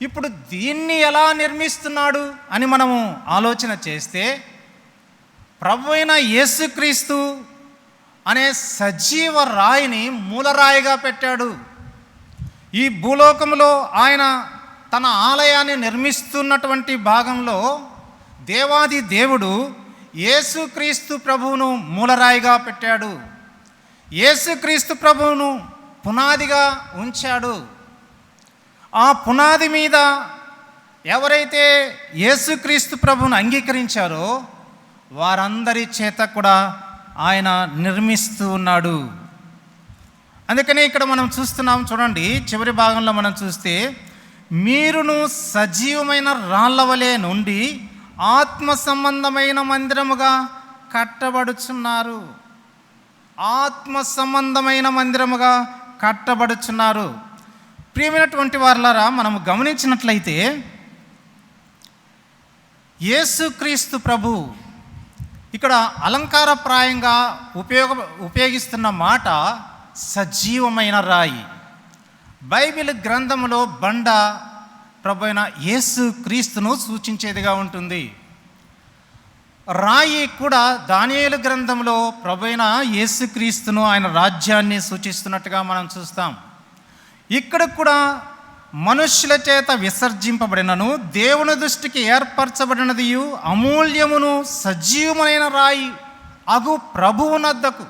ఇప్పుడు దీన్ని ఎలా నిర్మిస్తున్నాడు అని మనము ఆలోచన చేస్తే, ప్రభు అయిన యేసుక్రీస్తు అనే సజీవ రాయిని మూలరాయిగా పెట్టాడు. ఈ భూలోకంలో ఆయన తన ఆలయాన్ని నిర్మిస్తున్నటువంటి భాగంలో దేవాది దేవుడు యేసుక్రీస్తు ప్రభువును మూలరాయిగా పెట్టాడు. యేసుక్రీస్తు ప్రభువును పునాదిగా ఉంచాడు. ఆ పునాది మీద ఎవరైతే యేసుక్రీస్తు ప్రభువును అంగీకరించారో వారందరి చేత కూడా ఆయన నిర్మిస్తూ ఉన్నాడు. అందుకనే ఇక్కడ మనం చూస్తున్నాం, చూడండి చివరి భాగంలో మనం చూస్తే, మీరును సజీవమైన రాళ్ల వలె నుండి ఆత్మ సంబంధమైన మందిరముగా కట్టబడుచున్నారు. ఆత్మ సంబంధమైన మందిరముగా కట్టబడుచున్నారు. ప్రియమైనటువంటి వారలారా, మనము గమనించినట్లయితే యేసుక్రీస్తు ప్రభు ఇక్కడ అలంకారప్రాయంగా ఉపయోగిస్తున్న మాట సజీవమైన రాయి. బైబిల్ గ్రంథములో బండ ప్రభు అయిన యేసుక్రీస్తును సూచించేదిగా ఉంటుంది. రాయి కూడా దానియేలు గ్రంథంలో ప్రభు అయిన యేసుక్రీస్తును, ఆయన రాజ్యాన్ని సూచిస్తున్నట్టుగా మనం చూస్తాం. ఇక్కడ కూడా మనుష్యుల చేత విసర్జింపబడినను దేవుని దృష్టికి ఏర్పరచబడినదియు అమూల్యమును సజీవమైన రాయి అగు ప్రభువునద్దకు,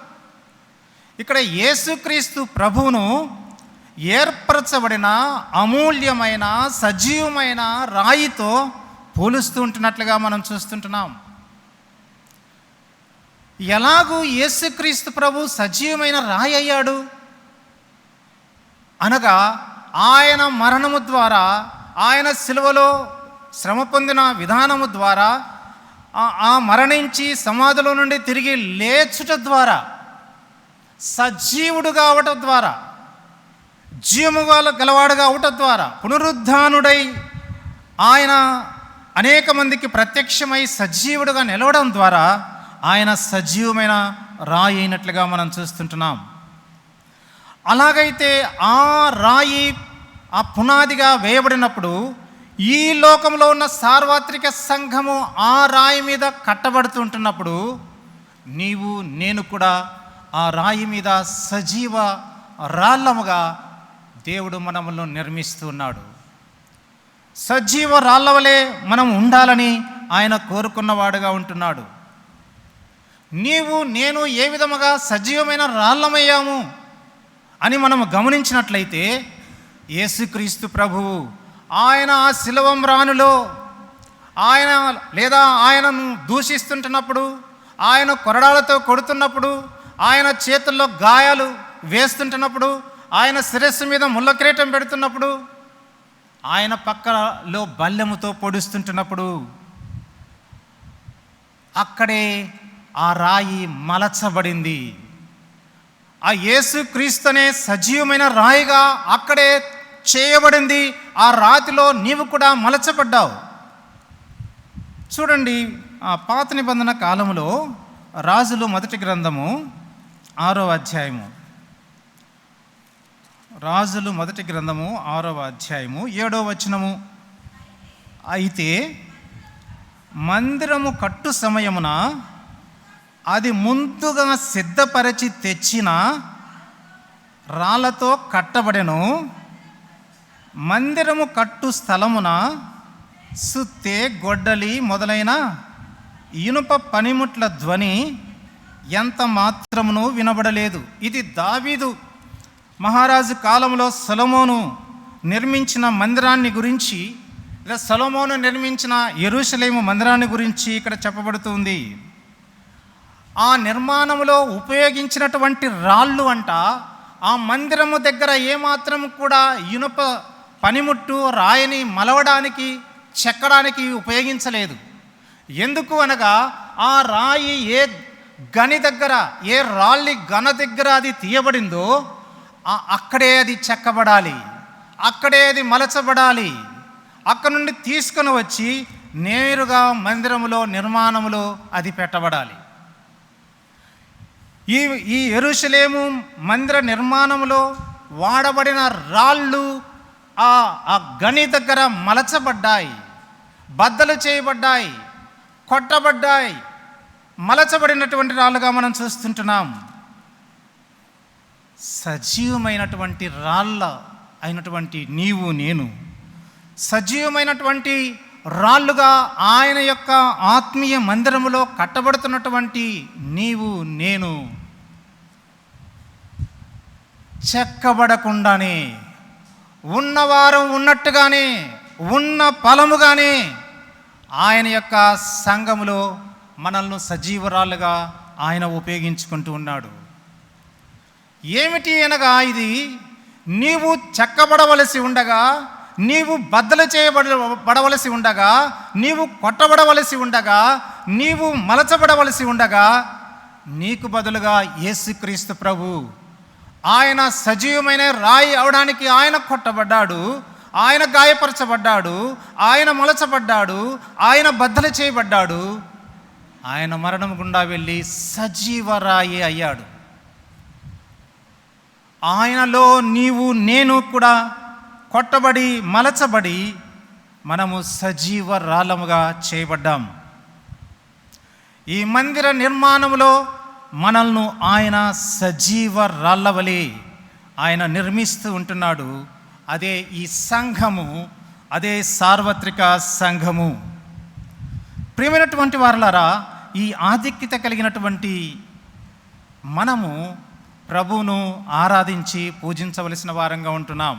ఇక్కడ యేసుక్రీస్తు ప్రభువును ఏర్పరచబడిన అమూల్యమైన సజీవమైన రాయితో పోలుస్తూ ఉంటున్నట్లుగా మనం చూస్తుంటున్నాం. ఎలాగూ యేసుక్రీస్తు ప్రభు సజీవమైన రాయి అయ్యాడు అనగా, ఆయన మరణము ద్వారా, ఆయన సిలువలో శ్రమ పొందిన విధానము ద్వారా, ఆ మరణించి సమాధిలో నుండి తిరిగి లేచుట ద్వారా, సజీవుడుగా అవటం ద్వారా, జీవము గలవాడుగా అవటం ద్వారా, పునరుద్ధానుడై ఆయన అనేక మందికి ప్రత్యక్షమై సజీవుడుగా నిలవడం ద్వారా ఆయన సజీవమైన రాయి అయినట్లుగా మనం చూస్తుంటున్నాం. అలాగైతే ఆ రాయి ఆ పునాదిగా వేయబడినప్పుడు ఈ లోకంలో ఉన్న సార్వత్రిక సంఘము ఆ రాయి మీద కట్టబడుతుంటున్నప్పుడు నీవు నేను కూడా ఆ రాయి మీద సజీవ రాళ్ళముగా దేవుడు మనములను నిర్మిస్తూ ఉన్నాడు. సజీవ రాళ్ళ వలె మనం ఉండాలని ఆయన కోరుకున్నవాడుగా ఉంటున్నాడు. నీవు నేను ఏ విధముగా సజీవమైన రాళ్ళమయ్యాము అని మనము గమనించినట్లయితే, యేసుక్రీస్తు ప్రభువు ఆయన ఆ శిలువమ్రానులో ఆయనను దూషిస్తుంటున్నప్పుడు, ఆయన కొరడాలతో కొడుతున్నప్పుడు, ఆయన చేతుల్లో గాయాలు వేస్తుంటున్నప్పుడు, ఆయన శిరస్సు మీద ముళ్ళ కిరీటం పెడుతున్నప్పుడు, ఆయన పక్కలో బల్లెముతో పొడుస్తుంటున్నప్పుడు అక్కడే ఆ రాయి మలచబడింది. ఆ యేసుక్రీస్తు అనే సజీవమైన రాయిగా అక్కడే చేయబడింది. ఆ రాతిలో నీవు కూడా మలచబడ్డావు. చూడండి, ఆ పాత నిబంధన కాలంలో రాజులు మొదటి గ్రంథము 6వ అధ్యాయము, రాజులు మొదటి గ్రంథము 6వ అధ్యాయము 7వ వచనము. అయితే మందిరము కట్టు సమయమున అది ముందుగా సిద్ధపరచి తెచ్చిన రాళ్ళతో కట్టబడెను. మందిరము కట్టు స్థలమున సుత్తె, గొడ్డలి మొదలైన ఇనుప పనిముట్ల ధ్వని ఎంత మాత్రమును వినబడలేదు. ఇది దావీదు మహారాజు కాలంలో సొలొమోను నిర్మించిన మందిరాన్ని గురించి, సొలొమోను నిర్మించిన యెరూషలేము మందిరాన్ని గురించి ఇక్కడ చెప్పబడుతుంది. ఆ నిర్మాణంలో ఉపయోగించినటువంటి రాళ్ళు అంట ఆ మందిరము దగ్గర ఏమాత్రం కూడా ఇనుప పనిముట్టు రాయిని మలవడానికి, చెక్కడానికి ఉపయోగించలేదు. ఎందుకు అనగా, ఆ రాయి ఏ గని దగ్గర, ఏ రాళ్ళి గన దగ్గర అది తీయబడిందో అక్కడే అది చెక్కబడాలి, అక్కడే అది మలచబడాలి. అక్కడ నుండి తీసుకొని వచ్చి నేరుగా మందిరములో నిర్మాణములో అది పెట్టబడాలి. ఈ యెరూషలేము మందిర నిర్మాణంలో వాడబడిన రాళ్ళు ఆ గని దగ్గర మలచబడ్డాయి, బద్దలు చేయబడ్డాయి, కొట్టబడ్డాయి, మలచబడినటువంటి రాళ్ళుగా మనం చూస్తుంటున్నాం. సజీవమైనటువంటి రాళ్ళ అయినటువంటి నీవు నేను సజీవమైనటువంటి రాళ్ళుగా ఆయన యొక్క ఆత్మీయ మందిరములో కట్టబడుతున్నటువంటి నీవు నేను చెక్కబడకుండానే ఉన్నవారం ఉన్నట్టుగానే ఉన్న ఫలముగానే ఆయన యొక్క సంఘములో మనల్ని సజీవరాలుగా ఆయన ఉపయోగించుకుంటూ ఉన్నాడు. ఏమిటి అనగా, ఇది నీవు చెక్కబడవలసి ఉండగా, నీవు బద్దలు చేయబడవలసి ఉండగా, నీవు కొట్టబడవలసి ఉండగా, నీవు మలచబడవలసి ఉండగా, నీకు బదులుగా యేసుక్రీస్తు ప్రభు ఆయన సజీవమైన రాయి అవడానికి ఆయన కొట్టబడ్డాడు, ఆయన గాయపరచబడ్డాడు, ఆయన మలచబడ్డాడు, ఆయన బద్దలు చేయబడ్డాడు, ఆయన మరణం గుండా వెళ్ళి సజీవరాయి అయ్యాడు. ఆయనలో నీవు నేను కూడా కొట్టబడి మలచబడి మనము సజీవరాలముగా చేయబడ్డాం. ఈ మందిర నిర్మాణంలో మనల్ని ఆయన సజీవ రాళ్ళవలే ఆయన నిర్మిస్తూ ఉంటున్నాడు. అదే ఈ సంఘము, అదే సార్వత్రిక సంఘము. ప్రియమైనటువంటి వారలారా, ఈ ఆధిక్యత కలిగినటువంటి మనము ప్రభువును ఆరాధించి పూజించవలసిన వారంగా ఉంటున్నాం.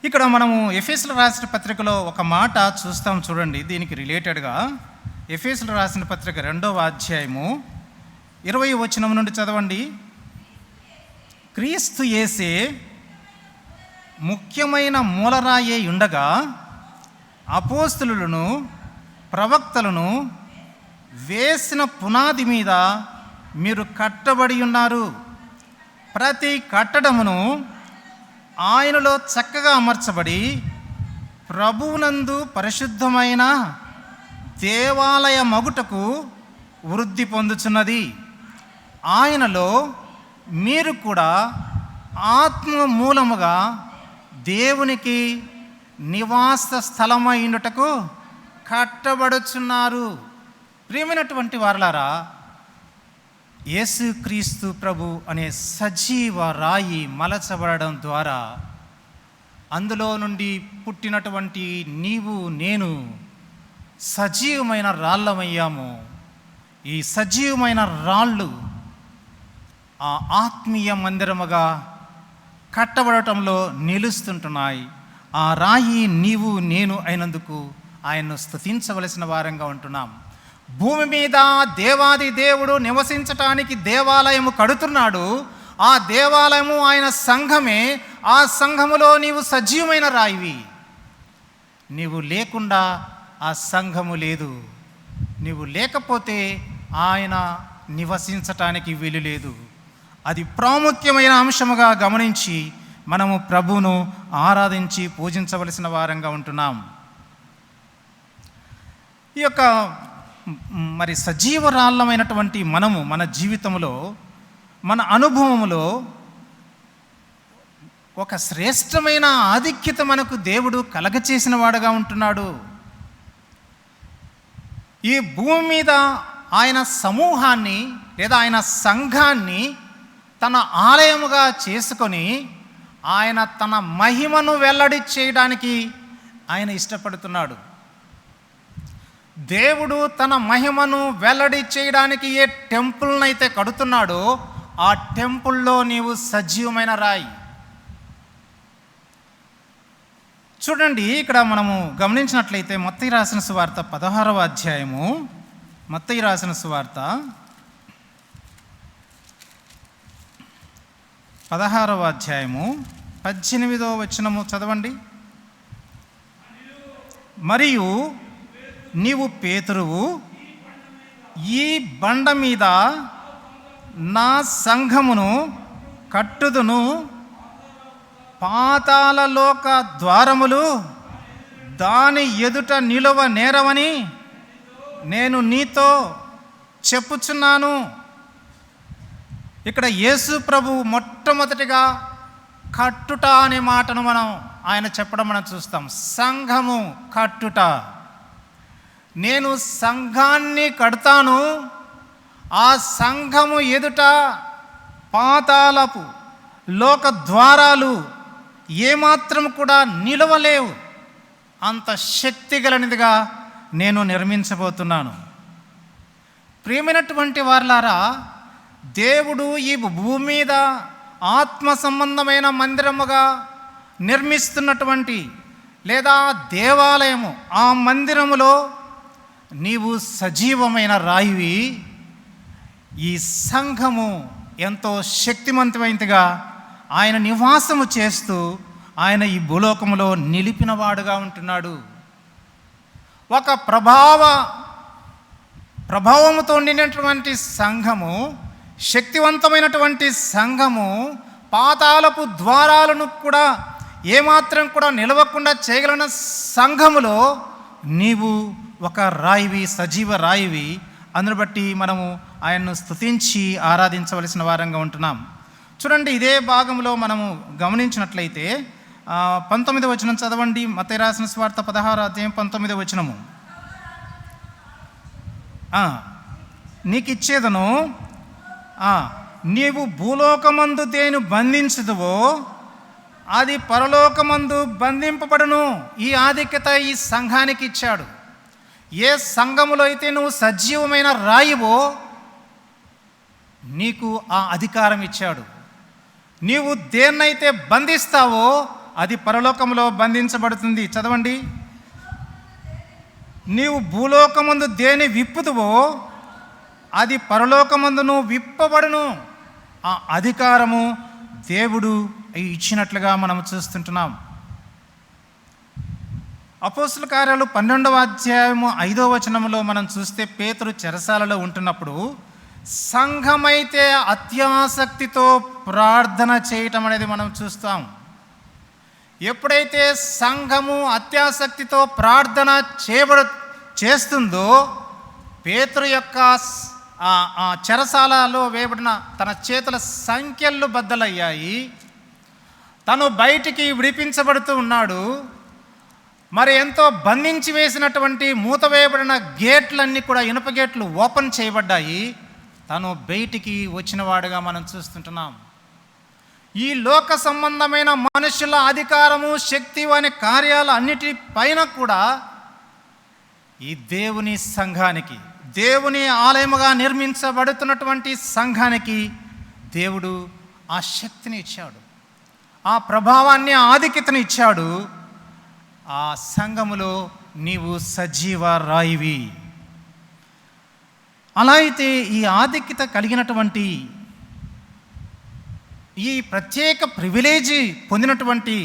ఇక్కడ మనము ఎఫెసీయులకు రాసిన పత్రికలో ఒక మాట చూస్తాం, చూడండి. దీనికి రిలేటెడ్గా ఎఫెసీయులకు రాసిన పత్రిక 2వ అధ్యాయము 20వ వచనం నుండి చదవండి. క్రీస్తు యేసే ముఖ్యమైన మూలరాయే ఉండగా అపోస్తలులను ప్రవక్తలను వేసిన పునాది మీద మీరు కట్టబడి ఉన్నారు. ప్రతి కట్టడమును ఆయనలో చక్కగా అమర్చబడి ప్రభువునందు పరిశుద్ధమైన దేవాలయ మగుటకు వృద్ధి పొందుచున్నది. ఆయనలో మీరు కూడా ఆత్మ మూలముగా దేవునికి నివాస స్థలమైనటకు కట్టబడుచున్నారు. ప్రియమైనటువంటి వారలారా, యేసుక్రీస్తు ప్రభు అనే సజీవ రాయి మలచబడడం ద్వారా అందులో నుండి పుట్టినటువంటి నీవు నేను సజీవమైన రాళ్ళమయ్యాము. ఈ సజీవమైన రాళ్ళు ఆ ఆత్మీయ మందిరముగా కట్టబడటంలో నిలుస్తుంటున్నాయి. ఆ రాయి నీవు నేను అయినందుకు ఆయన్ను స్తుతించవలసిన వారంగా ఉంటున్నాం. భూమి మీద దేవాది దేవుడు నివసించటానికి దేవాలయము కడుతున్నాడు. ఆ దేవాలయము ఆయన సంఘమే. ఆ సంఘములో నీవు సజీవమైన రాయివి. నీవు లేకుండా ఆ సంఘము లేదు. నీవు లేకపోతే ఆయన నివసించటానికి వీలు లేదు. అది ప్రాముఖ్యమైన అంశముగా గమనించి మనము ప్రభువును ఆరాధించి పూజించవలసిన వారంగా ఉంటున్నాం. ఈ యొక్క మరి సజీవరాళ్ళమైనటువంటి మనము మన జీవితంలో, మన అనుభవములో ఒక శ్రేష్టమైన ఆధిక్యత మనకు దేవుడు కలగచేసిన వాడుగా ఉంటున్నాడు. ఈ భూమి మీద ఆయన సమూహాన్ని లేదా ఆయన సంఘాన్ని తన ఆలయముగా చేసుకొని ఆయన తన మహిమను వెల్లడి చేయడానికి ఆయన ఇష్టపడుతున్నాడు. దేవుడు తన మహిమను వెల్లడి చేయడానికి ఏ టెంపుల్నైతే కడుతున్నాడో ఆ టెంపుల్లో నీవు సజీవమైన రాయి. చూడండి, ఇక్కడ మనము గమనించినట్లయితే మత్తయి రాసిన సువార్త 16వ అధ్యాయము, మత్తయి రాసిన సువార్త 16వ అధ్యాయము 18వ వచనము చదవండి. మరియు నీవు పేతురువు, ఈ బండ మీద నా సంఘమును కట్టుదును, పాతాళలోక ద్వారములు దాని ఎదుట నిలువ నేరవని నేను నీతో చెప్పుచున్నాను. ఇక్కడ యేసు ప్రభు మొట్టమొదటిగా కట్టుట అనే మాటను ఆయన చెప్పడం మనం చూస్తాం. సంఘము కట్టుట. నేను సంఘాన్ని కడతాను, ఆ సంఘము ఎదుట పాతాళపు లోక ద్వారాలు ఏమాత్రం కూడా నిలవలేవు. అంత శక్తి గలనిదిగా నేను నిర్మించబోతున్నాను. ప్రియమైనటువంటి వారలారా, దేవుడు ఈ భూమి మీద ఆత్మ సంబంధమైన మందిరముగా నిర్మిస్తున్నటువంటి లేదా దేవాలయము, ఆ మందిరములో నీవు సజీవమైన రాయివి. ఈ సంఘము ఎంతో శక్తివంతమైనదిగా ఆయన నివాసము చేస్తూ ఆయన ఈ భూలోకములో నిలిపినవాడుగా ఉంటున్నాడు. ఒక ప్రభావముతో నిండినటువంటి సంఘము, శక్తివంతమైనటువంటి సంఘము పాతాళపు ద్వారాలను కూడా ఏమాత్రం కూడా నిలవకుండా చేయగలిగిన సంఘములో నీవు ఒక రాయివి, సజీవ రాయివి. అందును బట్టి మనము ఆయన్ను స్తుతించి ఆరాధించవలసిన వారంగా ఉంటున్నాం. చూడండి, ఇదే భాగంలో మనము గమనించినట్లయితే 19వ వచనం చదవండి. మత్తయి రాసిన సువార్త 16వ అధ్యాయం 19వ వచనము. నీకు ఇచ్చేదను, నీవు భూలోకమందు దేని బంధించుదువో అది పరలోకమందు బంధింపబడును. ఈ ఆధిక్యత ఈ సంఘానికి ఇచ్చాడు. ఏ సంఘములో అయితే నువ్వు సజీవమైన రాయివో నీకు ఆ అధికారం ఇచ్చాడు. నీవు దేన్నైతే బంధిస్తావో అది పరలోకంలో బంధించబడుతుంది. చదవండి. నీవు భూలోకమందు దేని విప్పుదువో అది పరలోకమందును విప్పబడును. ఆ అధికారము దేవుడు ఇచ్చినట్లుగా మనం చూస్తుంటున్నాం. అపోస్తుల కార్యాలు 12వ అధ్యాయము 5వ వచనంలో మనం చూస్తే పేతురు చెరసాలలో ఉంటున్నప్పుడు సంఘమైతే అత్యాసక్తితో ప్రార్థన చేయటం అనేది మనం చూస్తాం. ఎప్పుడైతే సంఘము అత్యాసక్తితో ప్రార్థన చేస్తుందో పేతురు యొక్క చెరసాలలో వేయబడిన తన చేతుల సంఖ్యలు బద్దలయ్యాయి. తను బయటికి విడిపించబడుతూ ఉన్నాడు. మరి ఎంతో బంధించి వేసినటువంటి మూత వేయబడిన గేట్లన్నీ కూడా, ఇనుప గేట్లు ఓపెన్ చేయబడ్డాయి. తను బయటికి వచ్చినవాడుగా మనం చూస్తుంటున్నాం. ఈ లోక సంబంధమైన మనుషుల అధికారము, శక్తి అనే కార్యాలు అన్నిటిపైన కూడా ఈ దేవుని సంఘానికి, దేవుని ఆలయముగా నిర్మించబడుతున్నటువంటి సంఘానికి దేవుడు ఆ శక్తిని ఇచ్చాడు, ఆ ప్రభావాన్ని, ఆధిక్యతను ఇచ్చాడు. ఆ సంఘములో నీవు సజీవ రాయివి. అలా అయితే ఈ ఆధిక్యత కలిగినటువంటి, ఈ ప్రత్యేక ప్రివిలేజీ పొందినటువంటి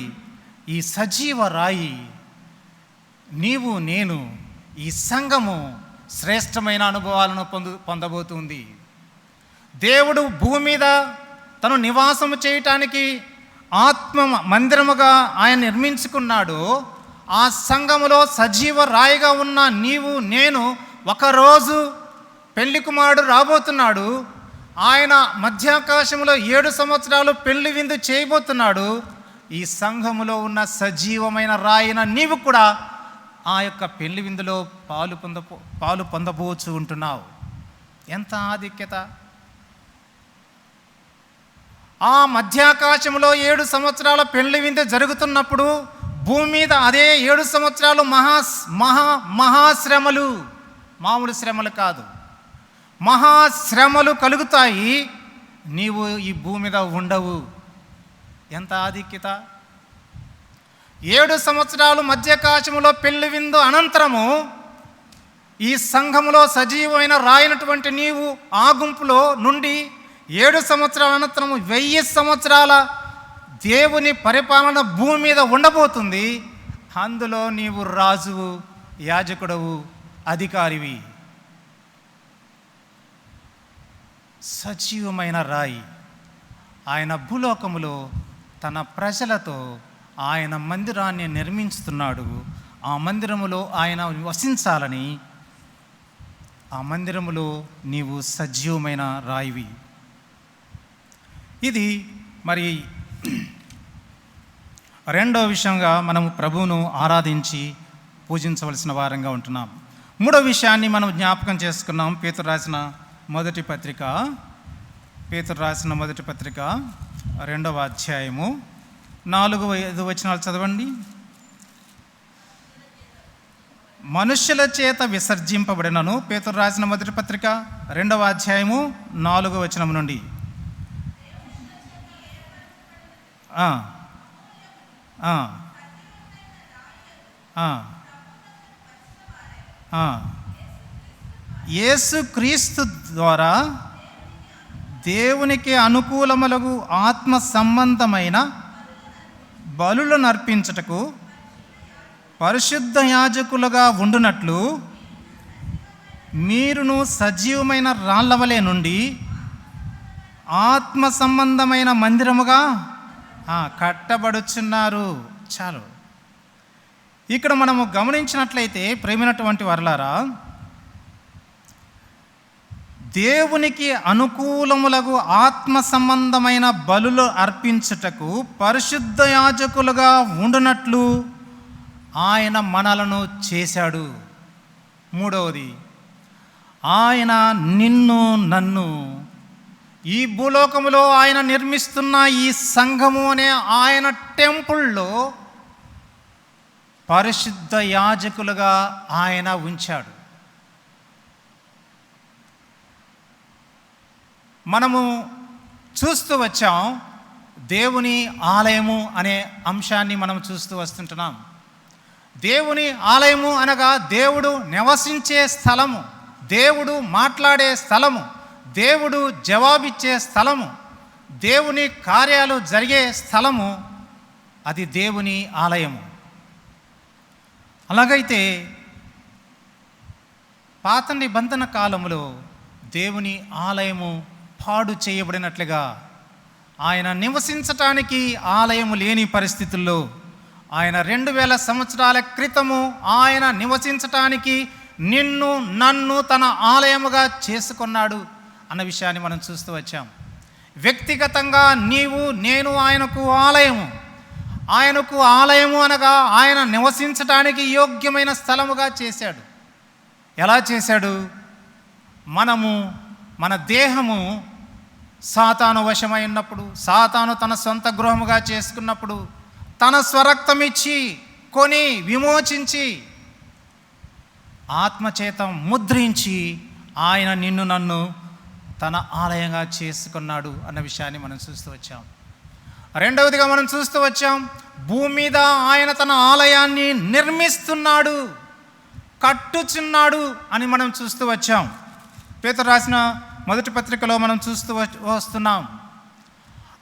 ఈ సజీవ రాయి నీవు, నేను, ఈ సంఘము శ్రేష్టమైన అనుభవాలను పొందబోతుంది. దేవుడు భూమి మీద తను నివాసము చేయటానికి ఆత్మ మందిరముగా ఆయన నిర్మించుకున్నాడు. ఆ సంఘములో సజీవ రాయిగా ఉన్న నీవు, నేను ఒకరోజు పెళ్లి కుమారుడు రాబోతున్నాడు. ఆయన మధ్యాకాశంలో 7 సంవత్సరాలు పెళ్లి విందు చేయబోతున్నాడు. ఈ సంఘములో ఉన్న సజీవమైన రాయిన నీవు కూడా ఆ యొక్క పెళ్లి విందులో పాలు పొందబోచు ఉంటున్నావు. ఎంత ఆధిక్యత! ఆ మధ్యాకాశంలో 7 సంవత్సరాల పెళ్లి విందు జరుగుతున్నప్పుడు భూమి మీద అదే 7 సంవత్సరాలు మహాశ్రమలు, మామూలు శ్రమలు కాదు, మహాశ్రమలు కలుగుతాయి. నీవు ఈ భూమి మీద ఉండవు. ఎంత ఆధిక్యత! 7 సంవత్సరాలు మధ్యాకాశములో పెళ్లి విందు అనంతరము ఈ సంఘములో సజీవమైన రాయినటువంటి నీవు ఆ గుంపులో నుండి 7 సంవత్సరాల అనంతరము 1000 సంవత్సరాల దేవుని పరిపాలన భూమి మీద ఉండబోతుంది. అందులో నీవు రాజువు, యాజకుడవు, అధికారివి. సజీవమైన రాయి ఆయన భూలోకములో తన ప్రజలతో ఆయన మందిరాన్ని నిర్మించుతున్నాడు. ఆ మందిరములో ఆయన వసించాలని, ఆ మందిరములో నీవు సజీవమైన రాయివి. ఇది మరి రెండో విషయంగా మనము ప్రభువును ఆరాధించి పూజించవలసిన వారంగా ఉంటున్నాం. మూడో విషయాన్ని మనం జ్ఞాపకం చేసుకున్నాం. పేతురు రాసిన మొదటి పత్రిక 2వ అధ్యాయము 4-5 వచనాలు చదవండి. మనుష్యుల చేత విసర్జింపబడినను, పేతురు రాసిన మొదటి పత్రిక 2వ అధ్యాయము 4వ వచనం నుండి, ఆ, ఆ, ఆ, ఆ. యేసుక్రీస్తు ద్వారా దేవునికి అనుకూలములకు ఆత్మ సంబంధమైన బలులను అర్పించుటకు పరిశుద్ధ యాజకులుగా ఉండునట్లు మీరును సజీవమైన రాళ్ళవలే నుండి ఆత్మ సంబంధమైన మందిరముగా కట్టబడుచున్నారు. చాలు. ఇక్కడ మనము గమనించినట్లయితే ప్రేమైనటువంటి వారలారా, దేవునికి అనుకూలములకు ఆత్మ సంబంధమైన బలులు అర్పించుటకు పరిశుద్ధ యాజకులుగా ఉండునట్లు ఆయన మనలను చేశాడు. మూడవది, ఆయన నిన్ను నన్ను ఈ భూలోకములో ఆయన నిర్మిస్తున్న ఈ సంఘము అనే ఆయన టెంపుల్లో పరిశుద్ధ యాజకులుగా ఆయన ఉంచాడు. మనము చూస్తూ వచ్చాం, దేవుని ఆలయము అనే అంశాన్ని మనం చూస్తూ వస్తుంటున్నాం. దేవుని ఆలయము అనగా దేవుడు నివసించే స్థలము, దేవుడు మాట్లాడే స్థలము, దేవుడు జవాబిచ్చే స్థలము, దేవుని కార్యాలు జరిగే స్థలము, అది దేవుని ఆలయము. అలాగైతే పాత నిబంధన కాలములో దేవుని ఆలయము పాడు చేయబడినట్లుగా, ఆయన నివసించటానికి ఆలయము లేని పరిస్థితుల్లో ఆయన 2000 సంవత్సరాల క్రితము ఆయన నివసించటానికి నిన్ను నన్ను తన ఆలయముగా చేసుకున్నాడు అన్న విషయాన్ని మనం చూస్తూ వచ్చాం. వ్యక్తిగతంగా నీవు నేను ఆయనకు ఆలయము. ఆయనకు ఆలయము అనగా ఆయన నివసించటానికి యోగ్యమైన స్థలముగా చేశాడు. ఎలా చేశాడు? మనము మన దేహము సాతాను వశమై ఉన్నప్పుడు, సాతాను తన సొంత గృహముగా చేసుకున్నప్పుడు, తన స్వరక్తమిచ్చి కొని విమోచించి ఆత్మచేత ముద్రించి ఆయన నిన్ను నన్ను తన ఆలయంగా చేసుకున్నాడు అన్న విషయాన్ని మనం చూస్తూ వచ్చాం. రెండవదిగా మనం చూస్తూ వచ్చాం, భూమి మీద ఆయన తన ఆలయాన్ని నిర్మిస్తున్నాడు, కట్టుచున్నాడు అని మనం చూస్తూ వచ్చాం. పేతురు రాసిన మొదటి పత్రికలో మనం చూస్తూ వస్తున్నాం.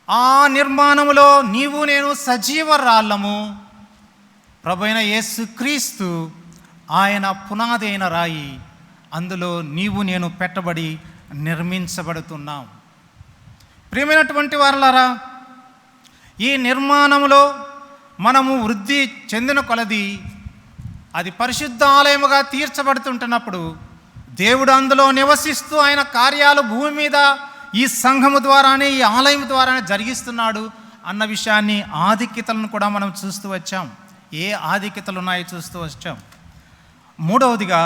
ఆ నిర్మాణములో నీవు నేను సజీవ రాళ్ళము, ప్రభువైన యేసుక్రీస్తు ఆయన పునాది అయిన రాయి, అందులో నీవు నేను పెట్టబడి నిర్మించబడుతున్నాం. ప్రియమైనటువంటి వారలారా, ఈ నిర్మాణంలో మనము వృద్ధి చెందిన కొలది అది పరిశుద్ధ ఆలయముగా తీర్చబడుతుంటున్నప్పుడు దేవుడు అందులో నివసిస్తూ ఆయన కార్యాలు భూమి మీద ఈ సంఘము ద్వారానే, ఈ ఆలయం ద్వారానే జరిగిస్తున్నాడు అన్న విషయాన్ని, ఆధిక్యతలను కూడా మనం చూస్తూ వచ్చాం. ఏ ఆధిక్యతలు ఉన్నాయో చూస్తూ వచ్చాం. మూడవదిగా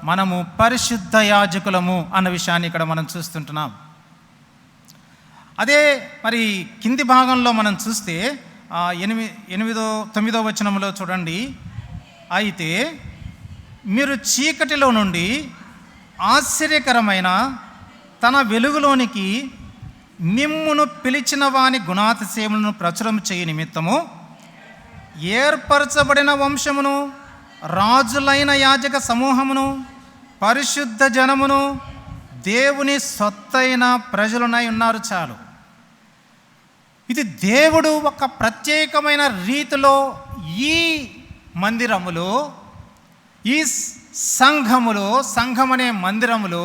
మనము పరిశుద్ధ యాజకులము అన్న విషయాన్ని ఇక్కడ మనం చూస్తుంటున్నాం. అదే మరి కింది భాగంలో మనం చూస్తే 9వ వచనంలో చూడండి, అయితే మీరు చీకటిలో నుండి ఆశ్చర్యకరమైన తన వెలుగులోనికి మిమ్మును పిలిచిన వాని గుణాతిశయములను ప్రచురం చేయ నిమిత్తము ఏర్పరచబడిన వంశమును, రాజులైన యాజక సమూహమును, పరిశుద్ధ జనమును, దేవుని సొత్తైన ప్రజలునై ఉన్నారు. చాలు. ఇది దేవుడు ఒక ప్రత్యేకమైన రీతిలో ఈ మందిరములో, ఈ సంఘములో, సంఘం అనే మందిరములో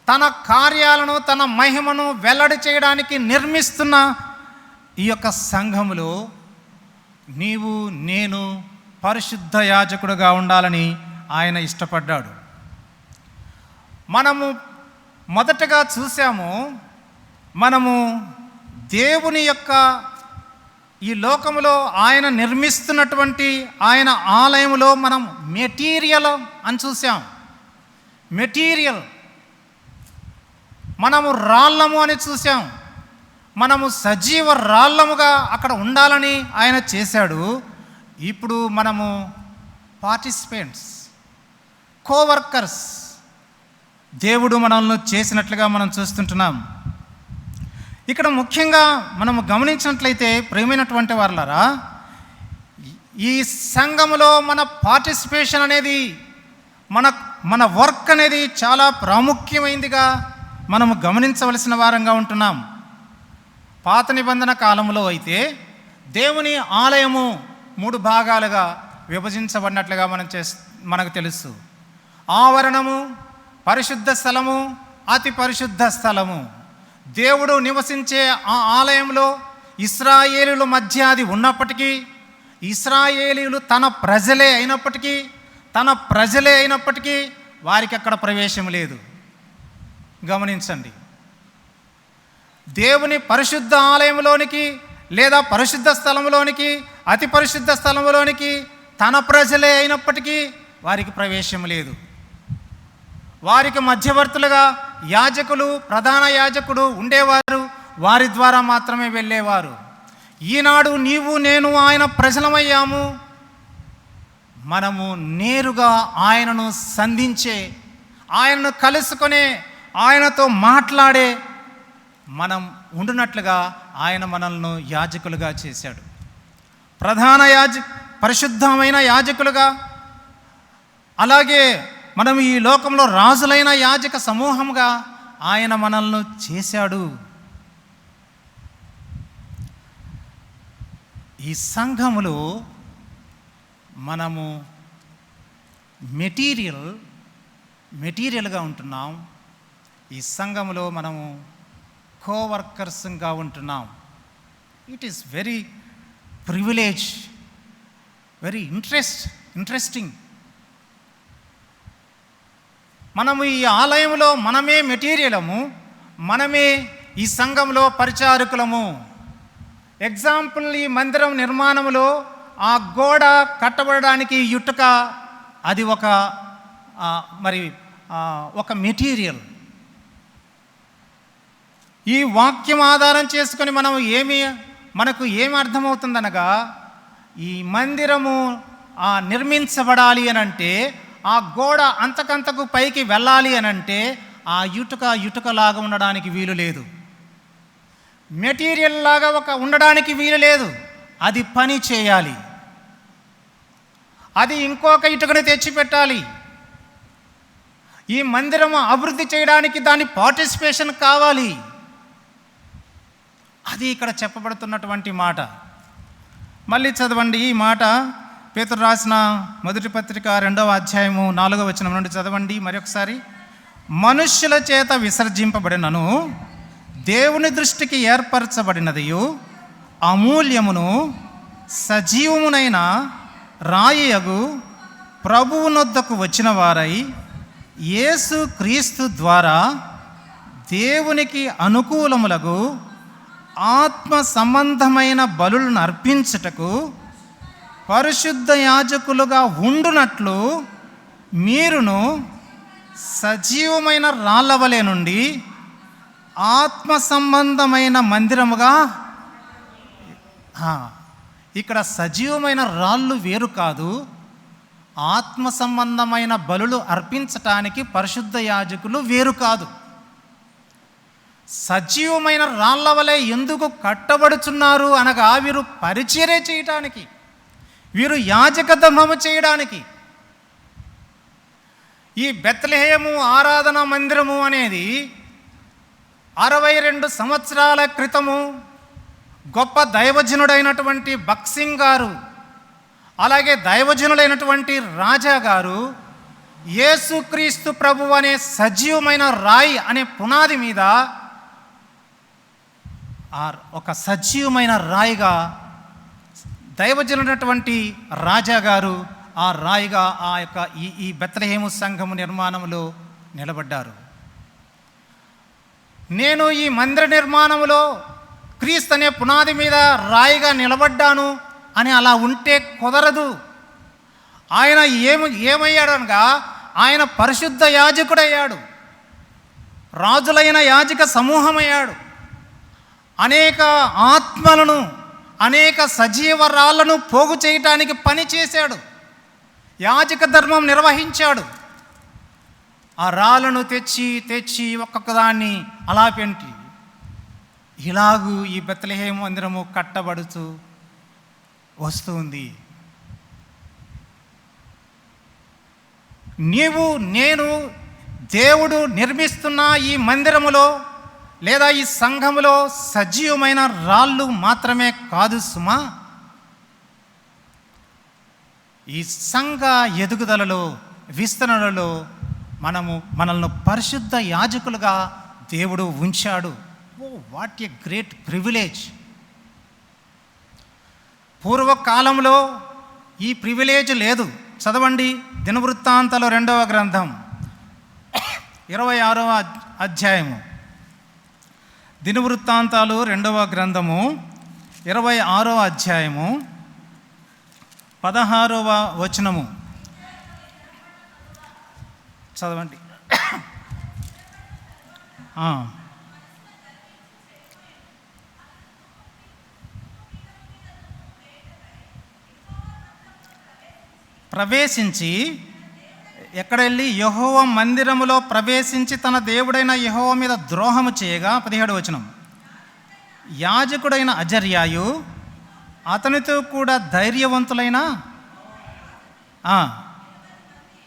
తన కార్యాలను, తన మహిమను వెల్లడి చేయడానికి నిర్మిస్తున్న ఈ యొక్క సంఘములో నీవు నేను పరిశుద్ధ యాజకుడుగా ఉండాలని ఆయన ఇష్టపడ్డాడు. మనము మొదటగా చూసాము, మనము దేవుని యొక్క ఈ లోకములో ఆయన నిర్మిస్తున్నటువంటి ఆయన ఆలయములో మనం మెటీరియల్ అని చూసాం. మెటీరియల్, మనము రాళ్ళము అని చూసాం. మనము సజీవ రాళ్ళముగా అక్కడ ఉండాలని ఆయన చేశాడు. ఇప్పుడు మనము పార్టిసిపెంట్స్, కోవర్కర్స్, దేవుడు మనల్ని చేసినట్లుగా మనం చూస్తుంటున్నాం. ఇక్కడ ముఖ్యంగా మనము గమనించినట్లయితే ప్రియమైనటువంటి వారలారా, ఈ సంఘములో మన పార్టిసిపేషన్ అనేది, మన వర్క్ అనేది చాలా ప్రాముఖ్యమైనదిగా మనము గమనించవలసిన వారంగా ఉంటున్నాం. పాత నిబంధన కాలంలో అయితే దేవుని ఆలయము 3 భాగాలుగా విభజించబడినట్లుగా మనకు తెలుసు. ఆవరణము, పరిశుద్ధ స్థలము, అతి పరిశుద్ధ స్థలము. దేవుడు నివసించే ఆ ఆలయంలో ఇశ్రాయేలీయుల మధ్య అది ఉన్నప్పటికీ, ఇశ్రాయేలీయులు తన ప్రజలే అయినప్పటికీ వారికి అక్కడ ప్రవేశం లేదు. గమనించండి, దేవుని పరిశుద్ధ ఆలయంలోనికి లేదా పరిశుద్ధ స్థలంలోనికి, అతి పరిశుద్ధ స్థలంలోనికి తన ప్రజలే అయినప్పటికీ వారికి ప్రవేశం లేదు. వారికి మధ్యవర్తులుగా యాజకులు, ప్రధాన యాజకుడు ఉండేవారు. వారి ద్వారా మాత్రమే వెళ్ళేవారు. ఈనాడు నీవు నేను ఆయన ప్రజలమయ్యాము. మనము నేరుగా ఆయనను సంధించే, ఆయనను కలుసుకునే, ఆయనతో మాట్లాడే మనం ఉండునట్లుగా ఆయన మనల్ని యాజకులుగా చేశాడు. పరిశుద్ధమైన యాజకులుగా, అలాగే మనం ఈ లోకంలో రాజులైన యాజక సమూహంగా ఆయన మనల్ని చేశాడు. ఈ సంఘములో మనము మెటీరియల్గా ఉంటున్నాం. ఈ సంఘములో మనము కోవర్కర్స్గా ఉంటున్నాం. It is very privilege, very interesting. మనము ఈ ఆలయంలో మనమే మెటీరియలము, మనమే ఈ సంఘంలో పరిచారకులము. ఎగ్జాంపుల్, ఈ మందిరం నిర్మాణంలో ఆ గోడ కట్టబడడానికి ఇటుక, అది ఒక మెటీరియల్. ఈ వాక్యం ఆధారం చేసుకొని మనకు ఏమి అర్థమవుతుందనగా, ఈ మందిరము నిర్మించబడాలి అనంటే, ఆ గోడ అంతకంతకు పైకి వెళ్ళాలి అనంటే ఆ ఇటుకలాగా ఉండడానికి వీలు లేదు. మెటీరియల్ లాగా ఉండడానికి వీలు లేదు. అది పని చేయాలి. అది ఇంకొక ఇటుకను తెచ్చిపెట్టాలి. ఈ మందిరము అభివృద్ధి చేయడానికి దాని పార్టిసిపేషన్ కావాలి. అది ఇక్కడ చెప్పబడుతున్నటువంటి మాట. మళ్ళీ చదవండి ఈ మాట. పేతురు రాసిన మొదటి పత్రిక 2వ అధ్యాయము 4వ వచనం నుండి చదవండి మరొకసారి. మనుష్యుల చేత విసర్జింపబడినను దేవుని దృష్టికి ఏర్పరచబడినదియు అమూల్యమును సజీవమునైన రాయియగు ప్రభువునొద్దకు వచ్చిన వారై యేసు క్రీస్తు ద్వారా దేవునికి అనుకూలములకు ఆత్మ సంబంధమైన బలులను అర్పించుటకు పరిశుద్ధ యాజకులుగా ఉండునట్లు మీరును సజీవమైన రాళ్ళవలే నుండి ఆత్మ సంబంధమైన మందిరముగా. ఇక్కడ సజీవమైన రాళ్ళు వేరు కాదు. ఆత్మ సంబంధమైన బలులు అర్పించటానికి పరిశుద్ధ యాజకులు వేరు కాదు. సజీవమైన రాళ్ళ వలె ఎందుకు కట్టబడుచున్నారు అనగా, వీరు పరిచర్య చేయటానికి, వీరు యాజక ధర్మము చేయడానికి. ఈ బెత్లెహేము ఆరాధన మందిరము అనేది 62 సంవత్సరాల క్రితము గొప్ప దైవజనుడైనటువంటి బక్సింగ్ గారు, అలాగే దైవజనులైనటువంటి రాజా గారు యేసుక్రీస్తు ప్రభు అనే సజీవమైన రాయి అనే పునాది మీద ఒక సజీవమైన రాయిగా దైవజనుడైనటువంటి రాజా గారు ఆ రాయిగా ఈ బెత్లెహేము సంఘము నిర్మాణంలో నిలబడ్డారు. నేను ఈ మందిర నిర్మాణంలో క్రీస్తు అనే పునాది మీద రాయిగా నిలబడ్డాను అని అలా ఉంటే కుదరదు. ఆయన ఏమయ్యాడనగా, ఆయన పరిశుద్ధ యాజకుడయ్యాడు, రాజులైన యాజక సమూహమయ్యాడు. అనేక ఆత్మలను, అనేక సజీవరాళ్లను పోగు చేయటానికి పని చేశాడు. యాజక ధర్మం నిర్వహించాడు. ఆ రాళ్ళను తెచ్చి ఒక్కొక్క దాన్ని అలా పెంటి ఇలాగూ ఈ బెత్లెహేము మందిరము కట్టబడుతూ వస్తుంది. నేను దేవుడు నిర్మిస్తున్న ఈ మందిరములో లేదా ఈ సంఘములో సజీవమైన రాళ్ళు మాత్రమే కాదు సుమా, ఈ సంఘ ఎదుగుదలలో విస్తరణలో మనల్ని పరిశుద్ధ యాజకులుగా దేవుడు ఉంచాడు. Oh what a great privilege! పూర్వకాలంలో ఈ ప్రివిలేజ్ లేదు. చదవండి దినవృత్తాంతాలు 2వ గ్రంథం 26వ అధ్యాయము. దినవృత్తాంతాలు 2వ గ్రంథము 26వ అధ్యాయము 16వ వచనము చదవండి. ప్రవేశించి ఎక్కడ వెళ్ళి యెహోవా మందిరములో ప్రవేశించి తన దేవుడైన యెహోవా మీద ద్రోహము చేయగా 17వ వచనం, యాజకుడైన అజర్యాయు అతనితో కూడా ధైర్యవంతులైన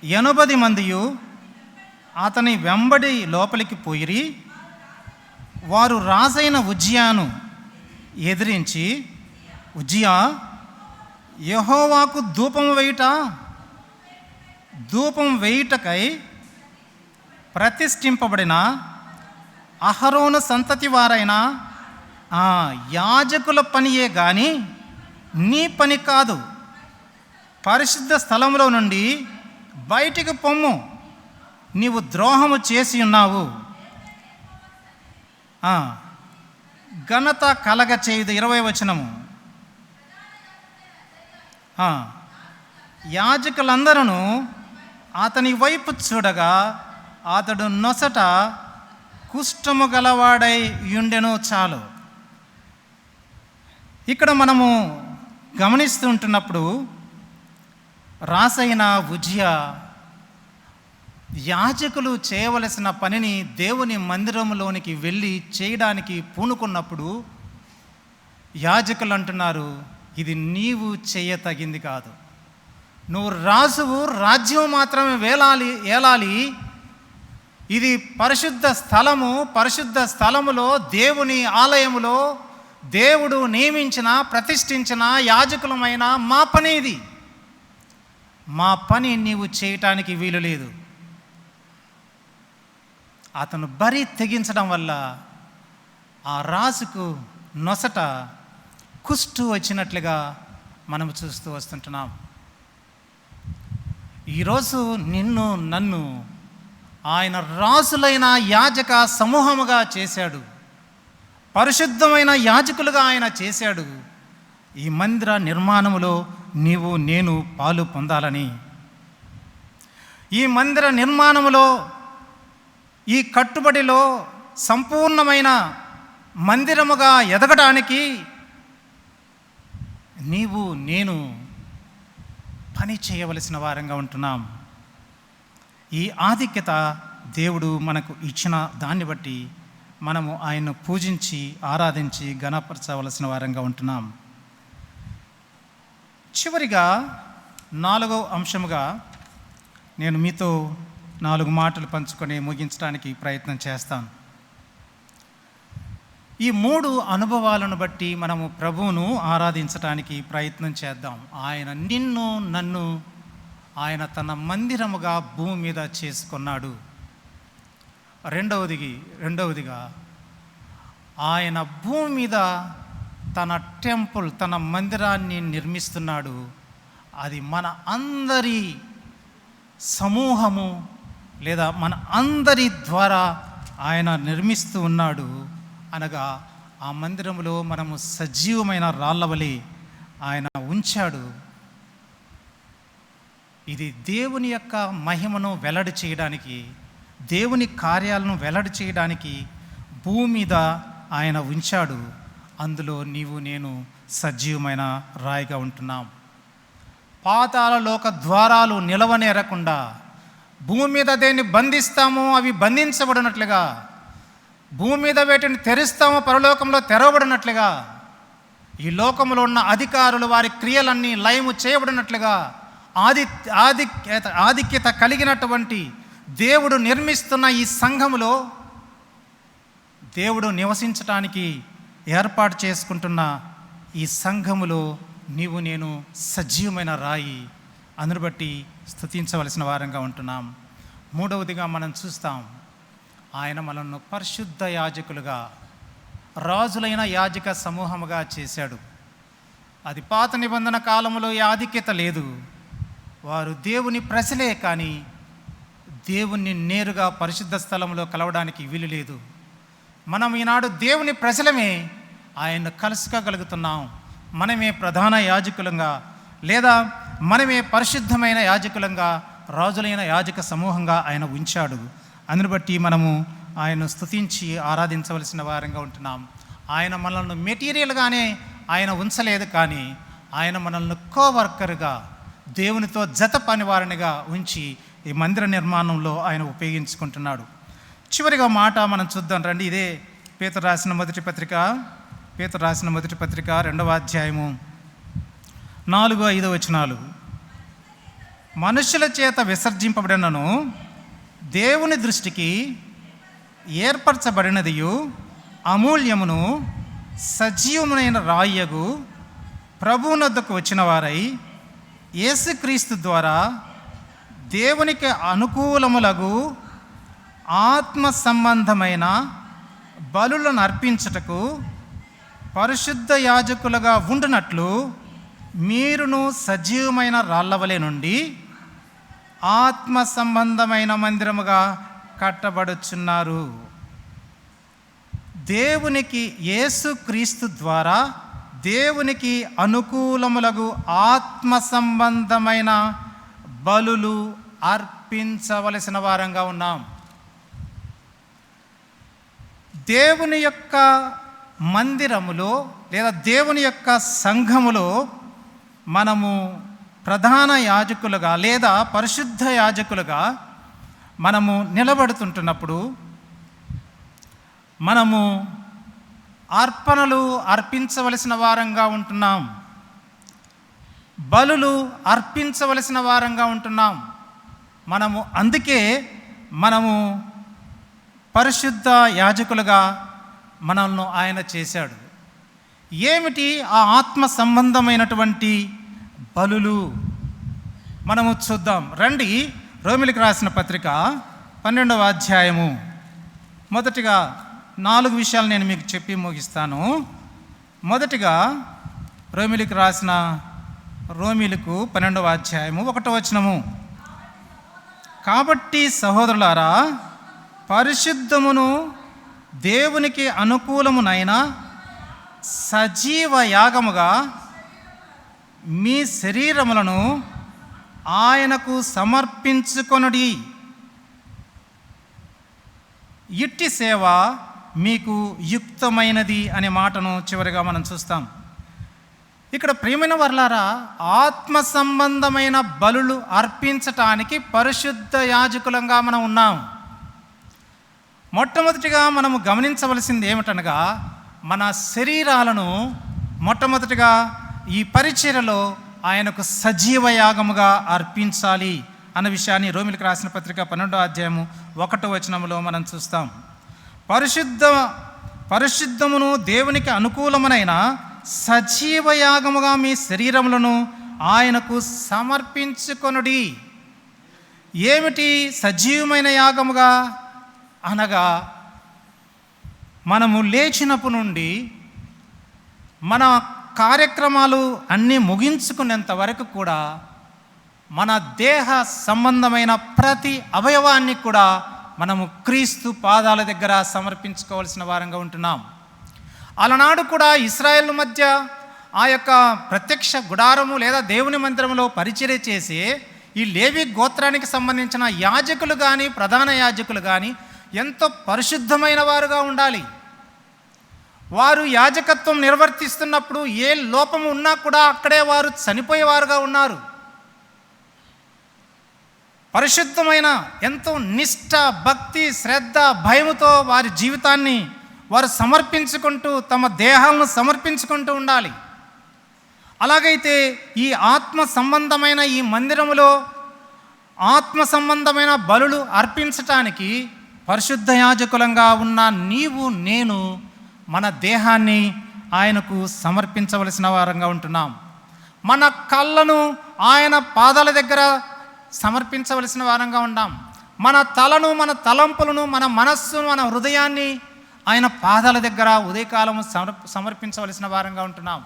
80 మందియు అతని వెంబడి లోపలికి పోయిరి. వారు రాజైన ఉజ్జియాను ఎదిరించి, ఉజ్జియా, యెహోవాకు ధూపం వేయుటకై ప్రతిష్ఠింపబడిన అహరోను సంతతి వారైన యాజకుల పనియే గాని నీ పని కాదు. పరిశుద్ధ స్థలంలో నుండి బయటికి పొమ్ము, నీవు ద్రోహము చేసి ఉన్నావు. ఘనత కలగ చేయదు. 20వ వచనము, యాజకులందరూ అతని వైపు చూడగా అతడు నొసట కుష్ఠము గలవాడై ఉండెను. చాలు. ఇక్కడ మనము గమనిస్తూ ఉంటున్నప్పుడు రాసైన ఉజ్జియా యాజకులు చేయవలసిన పనిని దేవుని మందిరంలోనికి వెళ్ళి చేయడానికి పూనుకున్నప్పుడు యాజకులు అంటున్నారు, ఇది నీవు చేయతగింది కాదు. నువ్వు రాజువు, రాజ్యం మాత్రమే ఏలాలి. ఇది పరిశుద్ధ స్థలము. పరిశుద్ధ స్థలములో దేవుని ఆలయములో దేవుడు నియమించిన ప్రతిష్ఠించిన యాజకులమైన మా పని ఇది. మా పని నీవు చేయటానికి వీలు లేదు. అతను బరి తెగించడం వల్ల ఆ రాజుకు నొసట కుష్టు వచ్చినట్లుగా మనం చూస్తూ వస్తుంటున్నాం. ఈరోజు నిన్ను నన్ను ఆయన రాజులైన యాజక సమూహముగా చేశాడు. పరిశుద్ధమైన యాజకులుగా ఆయన చేశాడు. ఈ మందిర నిర్మాణములో నీవు నేను పాలు పొందాలని, ఈ మందిర నిర్మాణములో, ఈ కట్టుబడిలో సంపూర్ణమైన మందిరముగా ఎదగడానికి నీవు నేను పని చేయవలసిన వారంగా ఉంటున్నాం. ఈ ఆధిక్యత దేవుడు మనకు ఇచ్చిన దాన్ని బట్టి మనము ఆయన్ను పూజించి ఆరాధించి ఘనపరచవలసిన వారంగా ఉంటున్నాం. చివరిగా 4వ అంశముగా నేను మీతో 4 మాటలు పంచుకొని ముగించడానికి ప్రయత్నం చేస్తాను. ఈ 3 అనుభవాలను బట్టి మనము ప్రభువును ఆరాధించడానికి ప్రయత్నం చేద్దాం. ఆయన నిన్ను నన్ను ఆయన తన మందిరముగా భూమి మీద చేసుకున్నాడు. రెండవదిగా ఆయన భూమి మీద తన టెంపుల్, తన మందిరాన్ని నిర్మిస్తున్నాడు. అది మన అందరి సమూహము లేదా మన అందరి ద్వారా ఆయన నిర్మిస్తూ ఉన్నాడు. అనగా ఆ మందిరములో మనము సజీవమైన రాళ్ళవలే ఆయన ఉంచాడు. ఇది దేవుని యొక్క మహిమను వెల్లడి చేయడానికి, దేవుని కార్యాలను వెల్లడి చేయడానికి భూమి మీద ఆయన ఉంచాడు. అందులో నీవు నేను సజీవమైన రాయిగా ఉంటున్నాం. పాతాళ లోక ద్వారాలు నిలవనేరకుండా భూమి మీద దేన్ని బంధిస్తామో అవి బంధించబడినట్లుగా భూమి మీద వేటిని తెరుస్తామో పరలోకంలో తెరవబడినట్లుగా, ఈ లోకంలో ఉన్న అధికారులు వారి క్రియలన్నీ లయము చేయబడినట్లుగా ఆధిక్యత కలిగినటువంటి దేవుడు నిర్మిస్తున్న ఈ సంఘములో దేవుడు నివసించటానికి ఏర్పాటు చేసుకుంటున్న ఈ సంఘములో నీవు నేను సజీవమైన రాయి, అందును బట్టి స్తుతించవలసిన వారంగా ఉంటున్నాం. మూడవదిగా మనం చూస్తాం, ఆయన మనల్ని పరిశుద్ధ యాజకులుగా, రాజులైన యాజక సమూహముగా చేశాడు. అది పాత నిబంధన కాలంలో ఈ ఆధిక్యత లేదు. వారు దేవుని ప్రజలే, కానీ దేవుణ్ణి నేరుగా పరిశుద్ధ స్థలంలో కలవడానికి వీలు లేదు. మనం ఈనాడు దేవుని ప్రజలమే, ఆయన్ను కలుసుకోగలుగుతున్నాం. మనమే ప్రధాన యాజకులంగా, లేదా మనమే పరిశుద్ధమైన యాజకులంగా, రాజులైన యాజక సమూహంగా ఆయన ఉంచాడు. అందును బట్టి మనము ఆయన్ను స్తుతించి ఆరాధించవలసిన వారంగా ఉంటున్నాం. ఆయన మనల్ని మెటీరియల్గానే ఆయన ఉంచలేదు, కానీ ఆయన మనల్ని కోవర్కర్గా, దేవునితో జత పనివారినిగా ఉంచి ఈ మందిర నిర్మాణంలో ఆయన ఉపయోగించుకుంటున్నాడు. చివరిగా మాట మనం చూద్దాం రండి. ఇదే పేతురు రాసిన మొదటి పత్రిక 2వ అధ్యాయము 4-5 వచనాలు. మనుషుల చేత విసర్జింపబడినను దేవుని దృష్టికి ఏర్పరచబడినదియు అమూల్యమును సజీవమైన రాయ్యగు ప్రభువునొద్దకు వచ్చిన వారై యేసుక్రీస్తు ద్వారా దేవునికి అనుకూలములగు ఆత్మ సంబంధమైన బలులను అర్పించుటకు పరిశుద్ధ యాజకులుగా ఉండునట్లు మీరును సజీవమైన రాళ్ళవలే నుండి ఆత్మ సంబంధమైన మందిరముగా కట్టబడుచున్నారు. దేవునికి, యేసుక్రీస్తు ద్వారా దేవునికి అనుకూలములగు ఆత్మ సంబంధమైన బలులు అర్పించవలసిన వారంగా ఉన్నాం. దేవుని యొక్క మందిరములో లేదా దేవుని యొక్క సంఘములో మనము ప్రధాన యాజకులుగా లేదా పరిశుద్ధ యాజకులుగా మనము నిలబడుతుంటున్నప్పుడు మనము అర్పణలు అర్పించవలసిన వారంగా ఉంటున్నాం. బలులు అర్పించవలసిన వారంగా ఉంటున్నాం. అందుకే మనము పరిశుద్ధ యాజకులుగా మనల్ని ఆయన చేశాడు. ఏమిటి ఆ ఆత్మ సంబంధమైనటువంటి బలులు? మనము చూద్దాం రండి. రోమిలికి రాసిన పత్రిక 12వ అధ్యాయము. మొదటిగా 4 విషయాలు నేను మీకు చెప్పి ముగిస్తాను. మొదటిగా రోమిలికి 12వ అధ్యాయము 1వ వచనము. కాబట్టి సహోదరులారా, పరిశుద్ధమును దేవునికి అనుకూలమునైన సజీవ యాగముగా మీ శరీరములను ఆయనకు సమర్పించుకొనుడి. ఇట్టి సేవ మీకు యుక్తమైనది అనే మాటను చివరిగా మనం చూస్తాం. ఇక్కడ ప్రియమైన వర్లారా, ఆత్మ సంబంధమైన బలులు అర్పించటానికి పరిశుద్ధ యాజకులంగా మనం ఉన్నాం. మొట్టమొదటిగా మనము గమనించవలసింది ఏమిటనగా, మన శరీరాలను మొట్టమొదటిగా ఈ పరిచర్యలో ఆయనకు సజీవ యాగముగా అర్పించాలి అన్న విషయాన్ని రోమిలికి రాసిన పత్రిక 12వ అధ్యాయము 1వ వచనములో మనం చూస్తాం. పరిశుద్ధమును దేవునికి అనుకూలమునైన సజీవ యాగముగా మీ శరీరములను ఆయనకు సమర్పించుకొనుడి. ఏమిటి సజీవమైన యాగముగా అనగా, మనము లేచినప్పటి నుండి మన కార్యక్రమాలు అన్నీ ముగించుకునేంత వరకు కూడా మన దేహ సంబంధమైన ప్రతి అవయవాన్ని కూడా మనము క్రీస్తు పాదాల దగ్గర సమర్పించుకోవాల్సిన వారంగా ఉంటున్నాం. అలనాడు కూడా ఇశ్రాయేలు మధ్య ఆ యొక్క ప్రత్యక్ష గుడారము లేదా దేవుని మందిరంలో పరిచర్య చేసి ఈ లేవి గోత్రానికి సంబంధించిన యాజకులు కానీ ప్రధాన యాజకులు కానీ ఎంతో పరిశుద్ధమైన వారుగా ఉండాలి. వారు యాజకత్వం నిర్వర్తిస్తున్నప్పుడు ఏ లోపము ఉన్నా కూడా అక్కడే వారు చనిపోయేవారుగా ఉన్నారు. పరిశుద్ధమైన ఎంతో నిష్ఠ, భక్తి, శ్రద్ధ, భయముతో వారి జీవితాన్ని వారు సమర్పించుకుంటూ, తమ దేహాలను సమర్పించుకుంటూ ఉండాలి. అలాగైతే ఈ ఆత్మ సంబంధమైన ఈ మందిరములో ఆత్మ సంబంధమైన బలులు అర్పించటానికి పరిశుద్ధ యాజకులంగా ఉన్న నీవు, నేను మన దేహాన్ని ఆయనకు సమర్పించవలసిన వారంగా ఉంటున్నాం. మన కళ్ళను ఆయన పాదాల దగ్గర సమర్పించవలసిన వారంగా ఉన్నాం. మన తలను, మన తలంపులను, మన మనస్సును, మన హృదయాన్ని ఆయన పాదాల దగ్గర ఉదయకాలము సమర్పించవలసిన వారంగా ఉంటున్నాం.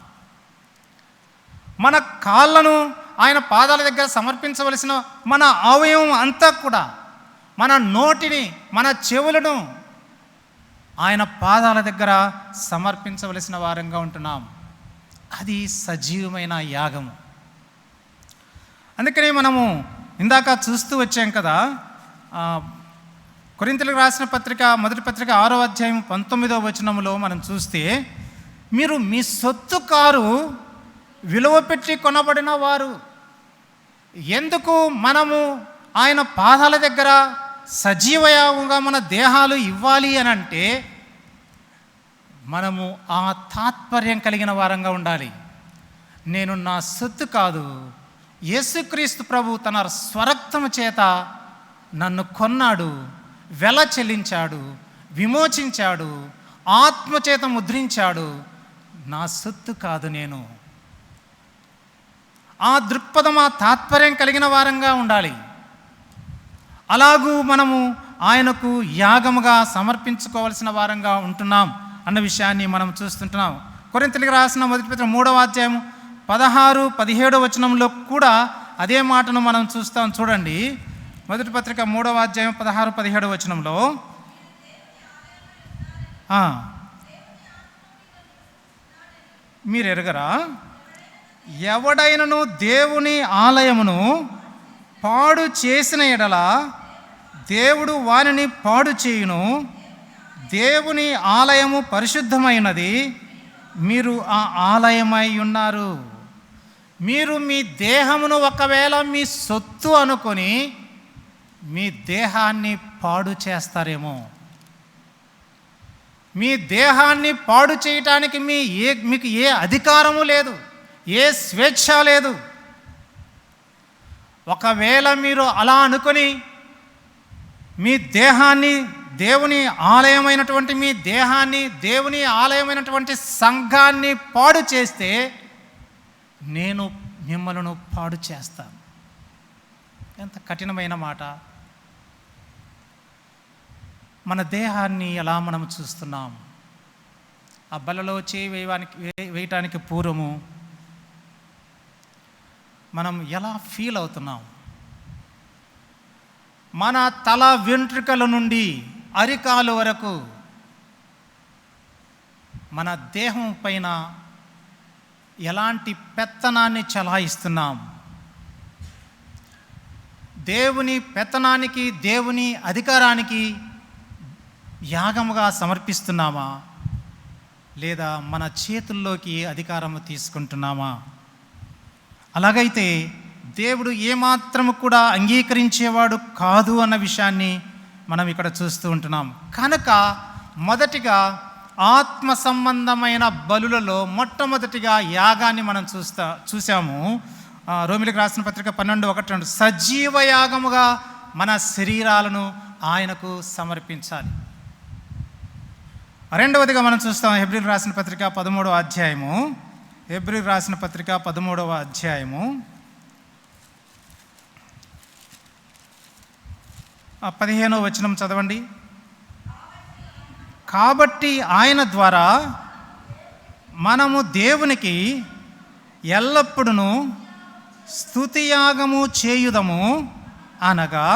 మన కాళ్ళను ఆయన పాదాల దగ్గర సమర్పించవలసిన, మన అవయవం అంతా కూడా, మన నోటిని, మన చెవులను ఆయన పాదాల దగ్గర సమర్పించవలసిన వారంగా ఉంటున్నాం. అది సజీవమైన యాగము. అందుకని మనము ఇందాక చూస్తూ వచ్చాం కదా, కొరింథీయులకు రాసిన పత్రిక, మొదటి పత్రిక 6వ అధ్యాయం 19వ వచనంలో మనం చూస్తే, మీరు మీ సొత్తు కారు విలువ పెట్టి కొనబడిన వారు. ఎందుకు మనము ఆయన పాదాల దగ్గర సజీవయాగంగా మన దేహాలు ఇవ్వాలి అని అంటే, మనము ఆ తాత్పర్యం కలిగిన వారంగా ఉండాలి. నేను నా సొత్తు కాదు, యేసుక్రీస్తు ప్రభు తన స్వరక్తము చేత నన్ను కొన్నాడు, వెల చెల్లించాడు, విమోచించాడు, ఆత్మచేత ముద్రించాడు. నా సొత్తు కాదు నేను. ఆ దృక్పథం, ఆ తాత్పర్యం కలిగిన వారంగా ఉండాలి. అలాగూ మనము ఆయనకు యాగముగా సమర్పించుకోవలసిన వారంగా ఉంటున్నాం అన్న విషయాన్ని మనం చూస్తుంటున్నాం. కొరింథీయులకు రాసిన మొదటి పత్రిక 3వ అధ్యాయం 16-17 వచనంలో కూడా అదే మాటను మనం చూస్తాం. చూడండి, మొదటి పత్రిక 3వ అధ్యాయం 16-17 వచనంలో, మీరు ఎరగరా, ఎవడైనను దేవుని ఆలయమును పాడు చేసిన ఎడల దేవుడు వానిని పాడు చేయును. దేవుని ఆలయము పరిశుద్ధమైనది, మీరు ఆ ఆలయమై ఉన్నారు. మీరు మీ దేహమును ఒకవేళ మీ సొత్తు అనుకొని మీ దేహాన్ని పాడు చేస్తారేమో. మీ దేహాన్ని పాడు చేయటానికి మీకు ఏ అధికారము లేదు, ఏ స్వేచ్ఛ లేదు. ఒకవేళ మీరు అలా అనుకొని మీ దేహాన్ని, దేవుని ఆలయమైనటువంటి మీ దేహాన్ని, దేవుని ఆలయమైనటువంటి సంఘాన్ని పాడు చేస్తే నేను మిమ్మల్ని పాడు చేస్తాను. ఎంత కఠినమైన మాట. మన దేహాన్ని ఎలా మనం చూస్తున్నాం? ఆ బలలో చేయి వేయటానికి పూర్వము మనం ఎలా ఫీల్ అవుతున్నాం? మన తల వెంట్రుకల నుండి అరికాలు వరకు మన దేహం పైన ఎలాంటి పెత్తనాన్ని చలాయిస్తున్నాం? దేవుని పెత్తనానికి, దేవుని అధికారానికి యాగముగా సమర్పిస్తున్నామా, లేదా మన చేతుల్లోకి అధికారము తీసుకుంటున్నామా? అలాగైతే దేవుడు ఏమాత్రము కూడా అంగీకరించేవాడు కాదు అన్న విషయాన్ని మనం ఇక్కడ చూస్తూ ఉంటున్నాం. కనుక మొదటిగా ఆత్మ సంబంధమైన బలులలో మొట్టమొదటిగా యాగాన్ని మనం చూసాము. రోమిలకు రాసిన పత్రిక 12:1-2 సజీవ యాగముగా మన శరీరాలను ఆయనకు సమర్పించాలి. రెండవదిగా మనం చూస్తాం హెబ్రీయులకు రాసిన పత్రిక 13వ అధ్యాయము. హెబ్రీయులకు రాసిన పత్రిక 13వ అధ్యాయము 15వ వచనం చదవండి. కాబట్టి ఆయన ద్వారా మనము దేవునికి ఎల్లప్పుడూ స్తుతియాగము చేయుదము, అనగా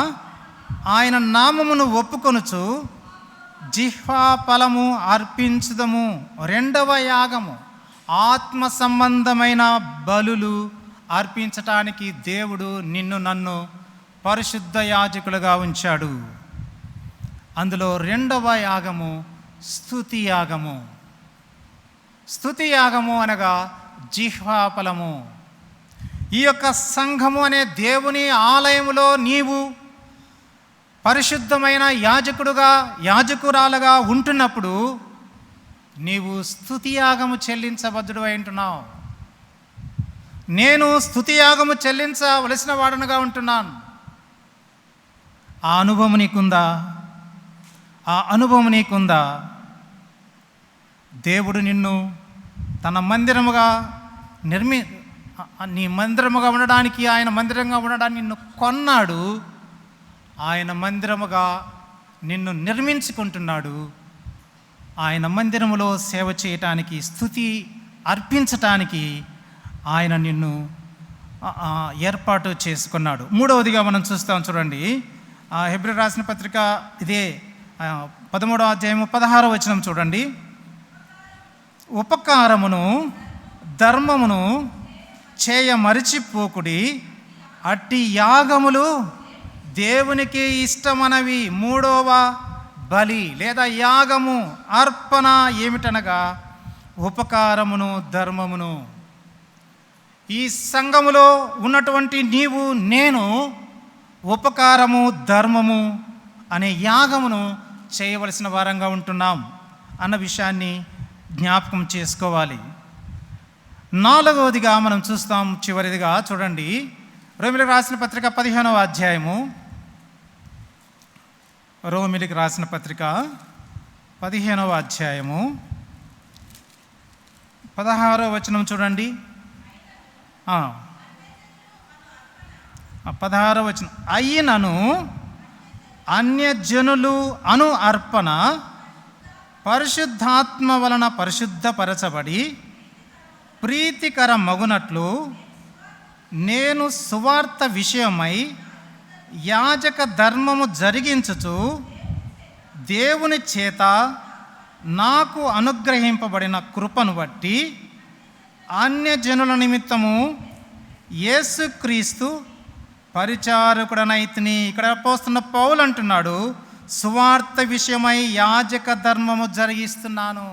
ఆయన నామమును ఒప్పుకొనుచు జిహ్వా ఫలము అర్పించుదము. రెండవ యాగము ఆత్మ సంబంధమైన బలులు అర్పించటానికి దేవుడు నిన్ను నన్ను పరిశుద్ధ యాజకులుగా ఉంచాడు. అందులో రెండవ యాగము స్తుతి యాగము. స్తుతి యాగము అనగా జిహ్వా ఫలము. ఈ యొక్క సంఘము అనే దేవుని ఆలయములో నీవు పరిశుద్ధమైన యాజకుడుగా యాజకురాలుగా ఉంటున్నప్పుడు నీవు స్తుతియాగము చెల్లించబద్దుడు అయి ఉంటున్నావు. నేను స్తుతియాగము చెల్లించవలసిన వాడనుగా ఉంటున్నాను. ఆ అనుభవం నీకుందా? ఆ అనుభవం నీకుందా? దేవుడు నిన్ను తన మందిరముగా నీ మందిరముగా ఉండడానికి, ఆయన మందిరంగా ఉండడానికి నిన్ను కొన్నాడు. ఆయన మందిరముగా నిన్ను నిర్మించుకుంటున్నాడు. ఆయన మందిరములో సేవ చేయటానికి, స్తుతి అర్పించటానికి ఆయన నిన్ను ఏర్పాటు చేసుకున్నాడు. మూడవదిగా మనం చూస్తాం, చూడండి. హెబ్రీ రాసిన పత్రిక ఇదే 13వ అధ్యాయము 16వ వచనం చూడండి. ఉపకారమును ధర్మమును చేయ మరిచిపోకుడి, అట్టి యాగములు దేవునికి ఇష్టమనవి. మూడవ బలి లేదా యాగము, అర్పణ ఏమిటనగా ఉపకారమును ధర్మమును. ఈ సంఘములో ఉన్నటువంటి నీవు నేను ఉపకారము ధర్మము అనే యాగమును చేయవలసిన వారంగా ఉంటున్నాం అన్న విషయాన్ని జ్ఞాపకం చేసుకోవాలి. నాలుగవదిగా మనం చూస్తాం, చివరిదిగా చూడండి. రోమిలికి రాసిన పత్రిక 15వ అధ్యాయము. రోమిలికి రాసిన పత్రిక 15వ అధ్యాయము 16వ వచనం చూడండి. 16వ వచనం. అయినను అన్యజనులు అను అర్పణ పరిశుద్ధాత్మ వలన పరిశుద్ధపరచబడి ప్రీతికర మగునట్లు నేను సువార్త విషయమై యాజక ధర్మము జరిగించుచు దేవుని చేత నాకు అనుగ్రహింపబడిన కృపను బట్టి అన్యజనుల నిమిత్తము యేసుక్రీస్తు పరిచారకుడనైతిని. ఇక్కడ పోస్తున్న పౌలు అంటున్నాడు, సువార్త విషయమై యాజక ధర్మము జరిగిస్తున్నాను.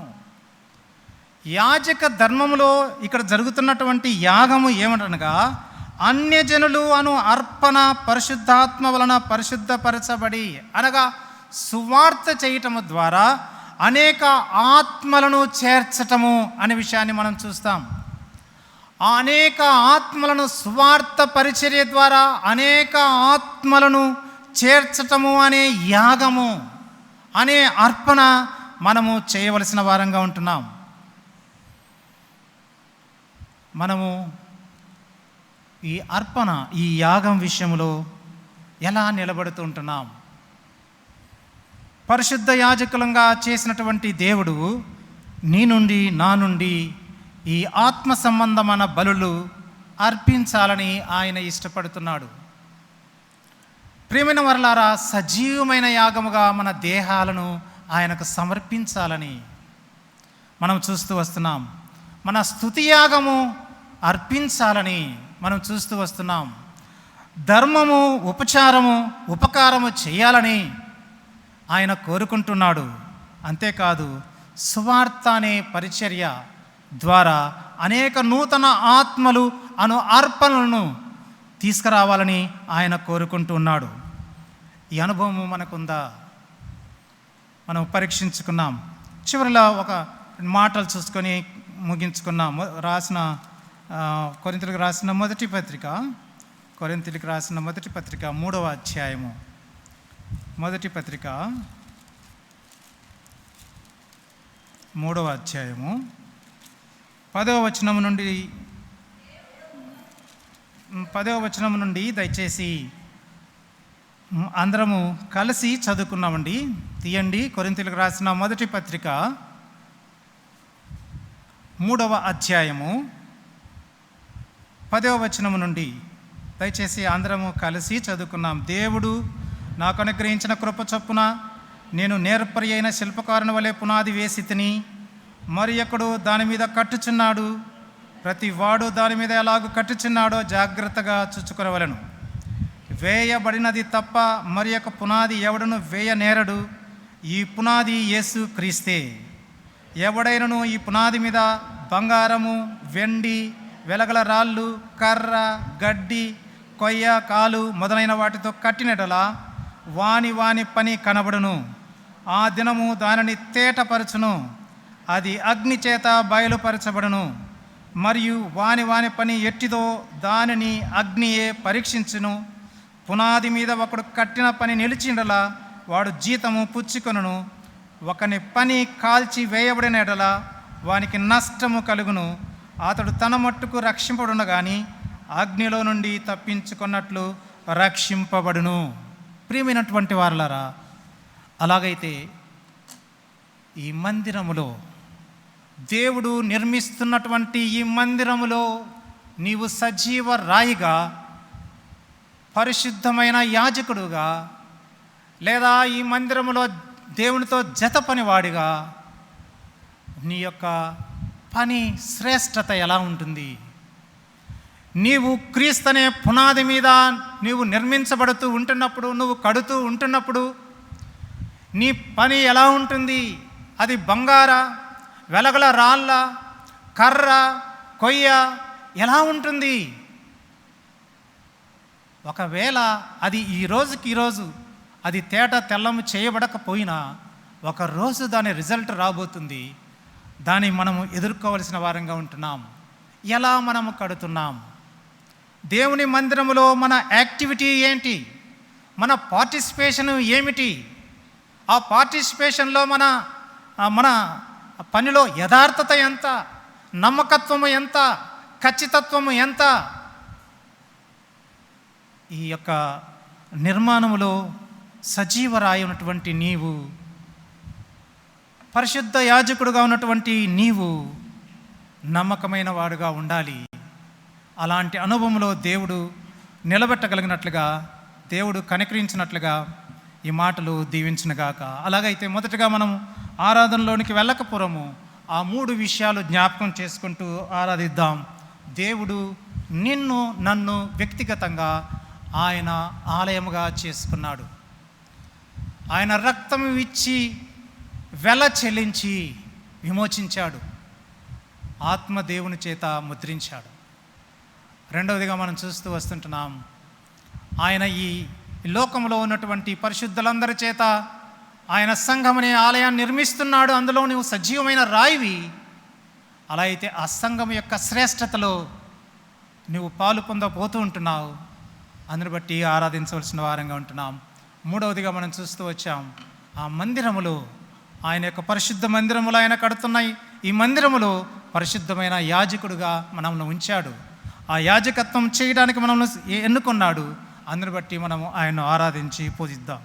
యాజక ధర్మములో ఇక్కడ జరుగుతున్నటువంటి యాగము ఏమంటనగా అన్యజనులు అను అర్పణ పరిశుద్ధాత్మ వలన పరిశుద్ధపరచబడి, అనగా సువార్త చేయటము ద్వారా అనేక ఆత్మలను చేర్చటము అనే విషయాన్ని మనం చూస్తాం. ఆ అనేక ఆత్మలను సువార్త పరిచర్య ద్వారా అనేక ఆత్మలను చేర్చటము అనే యాగము అనే అర్పణ మనము చేయవలసిన వారంగా ఉంటున్నాం. మనము ఈ అర్పణ, ఈ యాగం విషయంలో ఎలా నిలబడుతూ ఉంటున్నాం? పరిశుద్ధ యాజకులంగా చేసినటువంటి దేవుడు నీ నుండి నా నుండి ఈ ఆత్మ సంబంధమైన బలులు అర్పించాలని ఆయన ఇష్టపడుతున్నాడు. ప్రియమైన వారలారా, సజీవమైన యాగముగా మన దేహాలను ఆయనకు సమర్పించాలని మనం చూస్తూ వస్తున్నాం. మన స్తుతి యాగము అర్పించాలని మనం చూస్తూ వస్తున్నాం. ధర్మము, ఉపచారము, ఉపకారము చేయాలని ఆయన కోరుకుంటున్నాడు. అంతేకాదు, సువార్త అనే పరిచర్య ద్వారా అనేక నూతన ఆత్మలు అను అర్పణలను తీసుకురావాలని ఆయన కోరుకుంటున్నాడు. ఈ అనుభవం మనకుందా? మనం పరీక్షించుకున్నాం. చివరిలో ఒక మాటలు చూసుకొని ముగించుకున్నాం. కొరింథీయులకు రాసిన మొదటి పత్రిక 3వ అధ్యాయము. మొదటి పత్రిక 3వ అధ్యాయము 10వ వచనం నుండి దయచేసి అందరము కలిసి చదువుకున్నామండి. తీయండి. కొరింథీయులకు రాసిన మొదటి పత్రిక 3వ అధ్యాయము 10వ వచనం నుండి దయచేసి అందరము కలిసి చదువుకున్నాం. దేవుడు నాకు అనుగ్రహించిన కృప చొప్పున నేను నేర్పరి అయిన శిల్పకారుని వలె పునాది వేసి తిని, మరి ఒకడు దాని మీద కట్టుచున్నాడు. ప్రతి వాడు దాని మీద ఎలాగూ కట్టుచున్నాడో జాగ్రత్తగా చూచుకొనవలెను. వేయబడినది తప్ప మరి ఒక పునాది ఎవడను వేయనేరడు. ఈ పునాది యేసు క్రీస్తే. ఎవడైనను ఈ పునాది మీద బంగారము, వెండి, వెలగల రాళ్ళు, కర్ర, గడ్డి, కొయ్య, కాలు మొదలైన వాటితో కట్టినడలా వాని వాని పని కనబడును. ఆ దినము దానిని తేటపరచును, అది అగ్ని చేత బయలుపరచబడును. మరియు వాని వాని పని ఎట్టిదో దానిని అగ్నియే పరీక్షించును. పునాది మీద ఒకడు కట్టిన పని నిలిచిండలా వాడు జీతము పుచ్చుకొనును. ఒకని పని కాల్చి వేయబడిన ఎడల వానికి నష్టము కలుగును. అతడు తన మట్టుకు రక్షింపబడును కానీ అగ్నిలో నుండి తప్పించుకున్నట్లు రక్షింపబడును. ప్రియమైనటువంటి వారలారా, అలాగైతే ఈ మందిరములో, దేవుడు నిర్మిస్తున్నటువంటి ఈ మందిరములో నీవు సజీవ రాయిగా, పరిశుద్ధమైన యాజకుడుగా, లేదా ఈ మందిరములో దేవునితో జత పనివాడిగా నీ యొక్క పని శ్రేష్టత ఎలా ఉంటుంది? నీవు క్రీస్తు అనే పునాది మీద నీవు నిర్మించబడుతూ ఉంటున్నప్పుడు, నువ్వు కడుతూ ఉంటున్నప్పుడు నీ పని ఎలా ఉంటుంది? అది బంగార, వెలగల రాళ్ళ, కర్ర, కొయ్య ఎలా ఉంటుంది? ఒకవేళ అది ఈ రోజుకి ఈరోజు అది తేట తెల్లము చేయబడకపోయినా ఒకరోజు దాని రిజల్ట్ రాబోతుంది. దాన్ని మనము ఎదుర్కోవలసిన వారంగా ఉంటున్నాం. ఎలా మనము కడుతున్నాం? దేవుని మందిరములో మన యాక్టివిటీ ఏంటి? మన పార్టిసిపేషన్ ఏమిటి? ఆ పార్టిసిపేషన్లో మన పనిలో యథార్థత ఎంత, నమ్మకత్వము ఎంత, ఖచ్చితత్వము ఎంత? ఈ యొక్క నిర్మాణములో సజీవరాయి ఉన్నటువంటి నీవు, పరిశుద్ధ యాజకుడుగా ఉన్నటువంటి నీవు నమ్మకమైన వాడుగా ఉండాలి. అలాంటి అనుభవంలో దేవుడు నిలబెట్టగలిగినట్లుగా, దేవుడు కనికరించినట్లుగా ఈ మాటలు దీవించునుగాక. అలాగైతే మొదటగా మనం ఆరాధనలోనికి వెళ్ళకపోరము ఆ 3 విషయాలు జ్ఞాపకం చేసుకుంటూ ఆరాధిద్దాం. దేవుడు నిన్ను నన్ను వ్యక్తిగతంగా ఆయన ఆలయముగా చేసుకున్నాడు. ఆయన రక్తం ఇచ్చి వెల చెల్లించి విమోచించాడు. ఆత్మ దేవుని చేత ముద్రించాడు. రెండవదిగా మనం చూస్తూ వస్తుంటున్నాం, ఆయన ఈ లోకంలో ఉన్నటువంటి పరిశుద్ధులందరి చేత ఆయన సంఘం అనే ఆలయాన్ని నిర్మిస్తున్నాడు. అందులో నువ్వు సజీవమైన రాయివి. అలా అయితే ఆ సంఘం యొక్క శ్రేష్టతలో నువ్వు పాలు పొందబోతూ ఉంటున్నావు. అందుని బట్టి ఆరాధించవలసిన వారంగా ఉంటున్నాం. మూడవదిగా మనం చూస్తూ వచ్చాం, ఆ మందిరములో, ఆయన యొక్క పరిశుద్ధ మందిరములు ఆయన కడుతున్నాయి. ఈ మందిరములో పరిశుద్ధమైన యాజకుడుగా మనల్ని ఉంచాడు. ఆ యాజకత్వం చేయడానికి మనల్ని ఎన్నుకున్నాడు. అందుని బట్టి మనము ఆయన్ను ఆరాధించి పూజిద్దాం.